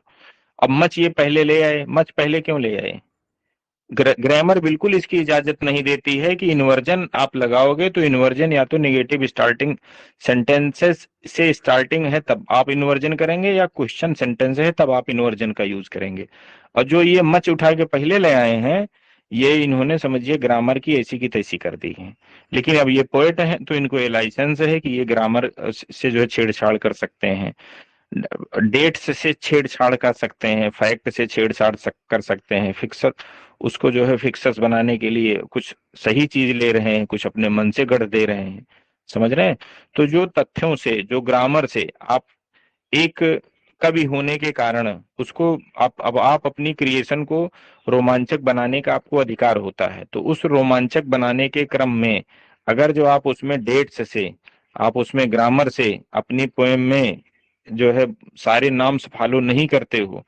अब मच ये पहले ले आए, मच पहले क्यों ले आए? ग्रामर बिल्कुल इसकी इजाजत नहीं देती है कि इन्वर्जन आप लगाओगे तो इन्वर्जन या तो नेगेटिव स्टार्टिंग सेंटेंसेस से स्टार्टिंग है तब आप इन्वर्जन करेंगे, या क्वेश्चन सेंटेंस है तब आप इन्वर्जन का यूज करेंगे। और जो ये मच उठा के पहले ले आए हैं, ये इन्होंने समझिए ग्रामर की ऐसी की तैसी कर दी है। लेकिन अब ये पोएट हैं तो इनको ये लाइसेंस है कि ये ग्रामर से जो है छेड़छाड़ कर सकते हैं, डेट्स से छेड़छाड़ कर सकते हैं, फैक्ट से छेड़छाड़ कर सकते हैं, फिक्सर उसको जो है फिक्सर्स बनाने के लिए कुछ सही चीज ले रहे हैं, कुछ अपने मन से गढ़ दे रहे हैं। समझ रहे हैं? तो जो तथ्यों से, जो ग्रामर से आप एक कवि होने के कारण उसको आप अपनी क्रिएशन को रोमांचक बनाने का आपको अधिकार होता है। तो उस रोमांचक बनाने के क्रम में अगर जो आप उसमें डेट्स से, आप उसमें ग्रामर से अपनी पोएम में जो है सारे नाम्स फॉलो नहीं करते हो,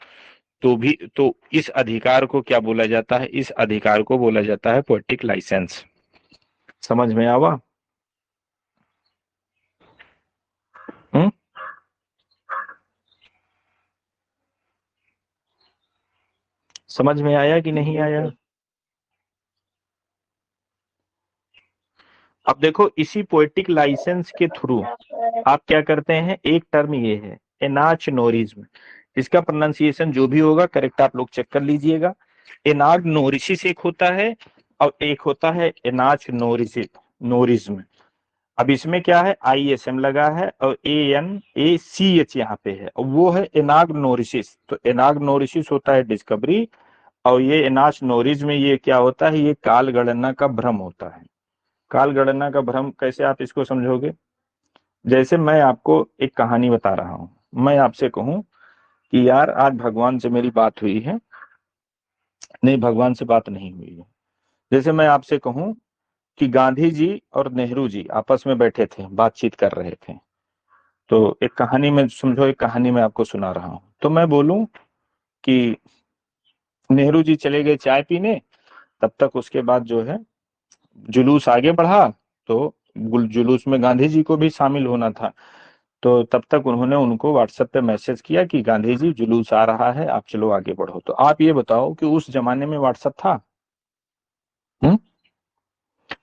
तो भी तो इस अधिकार को क्या बोला जाता है? इस अधिकार को बोला जाता है पोएटिक लाइसेंस। समझ में आवा? हम्म? समझ में आया कि नहीं आया? अब देखो, इसी पोएटिक लाइसेंस के थ्रू आप क्या करते हैं, एक टर्म ये है एनाचनोरिज्म। इसका प्रोनाउंसिएशन जो भी होगा करेक्ट आप लोग चेक कर लीजिएगा। एनाग्नोरिसिस एक होता है और एक होता है एनाचनोरिज्म। अब इसमें क्या है, ISM लगा है और ANACH यहाँ पे है, और वो है एनाग्नोरिसिस। तो एनाग्नोरिसिस होता है डिस्कवरी, और ये एनाचनोरिज्म में ये क्या होता है, ये काल गणना का भ्रम होता है। काल गणना का भ्रम कैसे आप इसको समझोगे? जैसे मैं आपको एक कहानी बता रहा हूं, मैं आपसे कहूं कि यार आज भगवान से मेरी बात हुई है, नहीं भगवान से बात नहीं हुई है। जैसे मैं आपसे कहूं कि गांधी जी और नेहरू जी आपस में बैठे थे, बातचीत कर रहे थे। तो एक कहानी में समझो, एक कहानी में आपको सुना रहा हूं। तो मैं बोलूं कि नेहरू जी चले गए चाय पीने, तब तक उसके बाद जो है जुलूस आगे बढ़ा, तो जुलूस में गांधी जी को भी शामिल होना था। तो तब तक उन्होंने उनको व्हाट्सएप पे मैसेज किया कि गांधी जी जुलूस आ रहा है, आप चलो आगे बढ़ो। तो आप ये बताओ कि उस जमाने में व्हाट्सएप था? हम्म?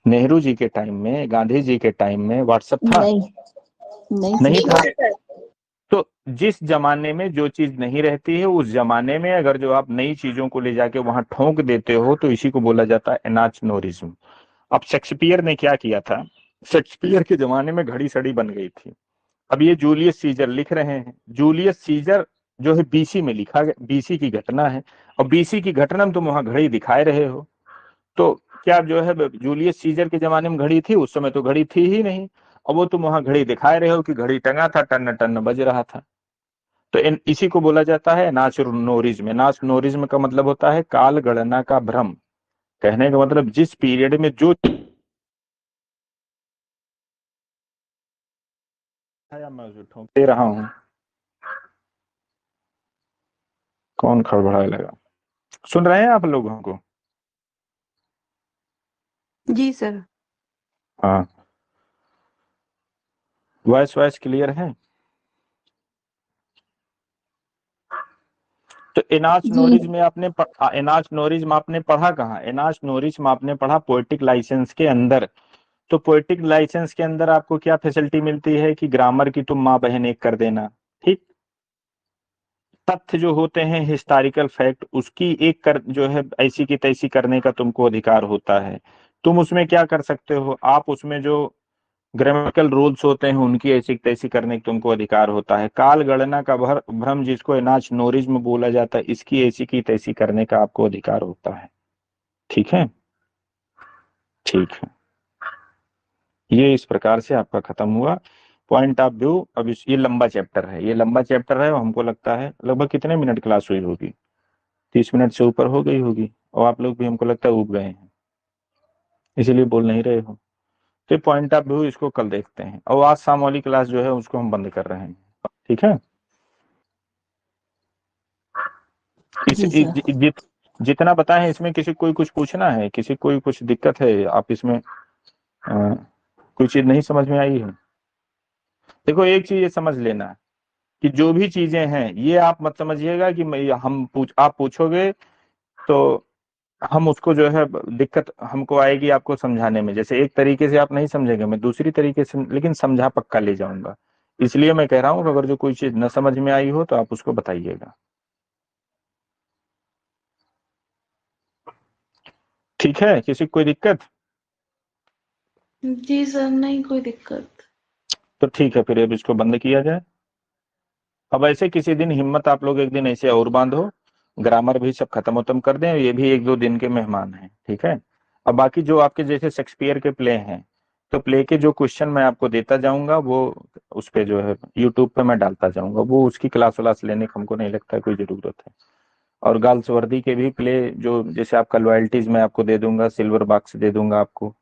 नेहरू जी के टाइम में, गांधी जी के टाइम में व्हाट्सएप था? नहीं, नहीं नहीं सर। था। तो जिस जमाने में जो चीज नहीं रहती है, उस जमाने में अगर जो आप नई चीजों को ले जाके वहां ठोंक देते हो, तो इसी को बोला जाता है एनाचनोरिज्म। अब शेक्सपियर ने क्या किया था, शेक्सपियर के जमाने में घड़ी सड़ी बन गई थी। अब ये जूलियस सीजर लिख रहे हैं, जूलियस सीजर जो है BC में लिखा गया, BC की घटना है, और BC की घटना में तुम वहां घड़ी दिखाए रहे हो। तो क्या जो है जूलियस सीजर के जमाने में घड़ी थी? उस समय तो घड़ी थी ही नहीं, और वो तुम वहां घड़ी दिखाए रहे हो कि घड़ी टंगा था, टन टन बज रहा था। तो इसी को बोला जाता है नाचनोरिज्म। नाचनोरिज्म का मतलब होता है काल गणना का भ्रम। कहने का मतलब जिस पीरियड में जो मैं उसे ठोक दे रहा हूं। कौन खड़बड़ाए लगा? सुन रहे हैं आप लोगों को? जी सर। हाँ, वॉइस क्लियर है? तो एनाच जी नोरिज में आपने एनाच नोरिज में आपने पढ़ा कहाँ? एनाच नोरिज में आपने पढ़ा पोएटिक लाइसेंस के अंदर। तो पोएटिक लाइसेंस के अंदर आपको क्या फैसिलिटी मिलती है कि ग्रामर की तुम माँ बहन एक कर देना, ठीक। तथ्य जो होते हैं हिस्टोरिकल फैक्ट, उसकी एक कर जो है ऐसी की तैसी करने का तुमको अधिकार होता है। तुम उसमें क्या कर सकते हो, आप उसमें जो ग्रामेटिकल रूल्स होते हैं उनकी ऐसी तैसी करने का तुमको अधिकार होता है। काल गणना का भ्रम जिसको एनाच नोरिज में बोला जाता है, इसकी ऐसी की तैसी करने का आपको अधिकार होता है। ठीक है, ठीक है। ये इस प्रकार से आपका खत्म हुआ पॉइंट ऑफ व्यू। अब ये लंबा चैप्टर है, ये लंबा चैप्टर है। हमको लगता है लगभग कितने मिनट क्लास हुई होगी? 30 मिनट से ऊपर हो गई होगी, और आप लोग भी हमको लगता है उब गए हैं, इसीलिए बोल नहीं रहे हो। तो पॉइंट ऑफ व्यू इसको कल देखते हैं, और आज शाम वाली क्लास जो है उसको हम बंद कर रहे हैं। ठीक है, इस जी सर। जितना बताए इसमें किसी कोई कुछ पूछना है, किसी कोई कुछ दिक्कत है आप इसमें कोई चीज नहीं समझ में आई है? देखो एक चीज ये समझ लेना कि जो भी चीजें हैं ये आप मत समझिएगा कि आप पूछोगे तो हम उसको जो है दिक्कत हमको आएगी आपको समझाने में। जैसे एक तरीके से आप नहीं समझेंगे, मैं दूसरी तरीके से लेकिन समझा पक्का ले जाऊंगा। इसलिए मैं कह रहा हूँ कि अगर जो कोई चीज न समझ में आई हो तो आप उसको बताइएगा। ठीक है, किसी को कोई दिक्कत? जी सर, नहीं कोई दिक्कत। तो ठीक है, फिर अब इसको बंद किया जाए। अब ऐसे किसी दिन हिम्मत आप लोग एक दिन ऐसे और बांधो, ग्रामर भी सब खत्म उत्म कर दें, ये भी 1-2 दिन के मेहमान हैं, ठीक है। अब बाकी जो आपके जैसे शेक्सपियर के प्ले हैं, तो प्ले के जो क्वेश्चन मैं आपको देता जाऊंगा वो उस पे जो है यूट्यूब पे मैं डालता जाऊंगा, वो उसकी क्लास व्लास लेने की हमको नहीं लगता है कोई जरूरत है। और गर्ल्स वर्दी के भी प्ले जो जैसे आपका लॉयल्टीज मैं आपको दे दूंगा, सिल्वर बॉक्स दे दूंगा आपको,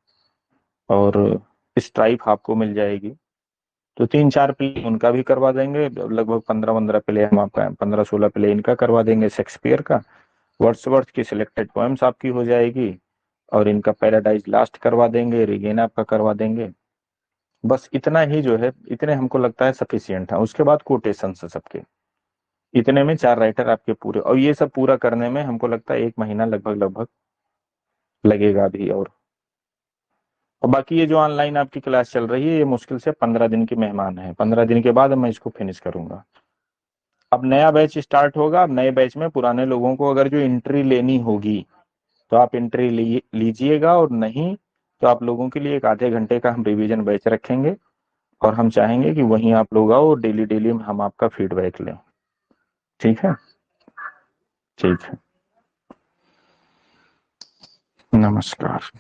और स्ट्राइप आपको मिल जाएगी। तो 3-4 प्ले उनका भी करवा देंगे, लगभग 15-15 प्ले हम आपका 15-16 प्ले इनका करवा देंगे शेक्सपियर का। वर्ड्सवर्थ की सिलेक्टेड पोएम्स आपकी हो जाएगी, और इनका पैराडाइज लास्ट करवा देंगे, रिगेन आपका करवा देंगे। बस इतना ही जो है, इतने हमको लगता है सफिशियंट है। उसके बाद कोटेशन है सबके, इतने में 4 राइटर आपके पूरे, और ये सब पूरा करने में हमको लगता है 1 महीना लगभग लगभग लगेगा भी। और बाकी ये जो ऑनलाइन आपकी क्लास चल रही है ये मुश्किल से 15 दिन की मेहमान है, 15 दिन के बाद मैं इसको फिनिश करूंगा। अब नया बैच स्टार्ट होगा। अब नए बैच में पुराने लोगों को अगर जो एंट्री लेनी होगी तो आप एंट्री लीजिएगा, और नहीं तो आप लोगों के लिए एक आधे घंटे का हम रिवीजन बैच रखेंगे, और हम चाहेंगे कि वहीं आप लोग आओ, डेली डेली हम आपका फीडबैक लें। ठीक है, ठीक है, नमस्कार।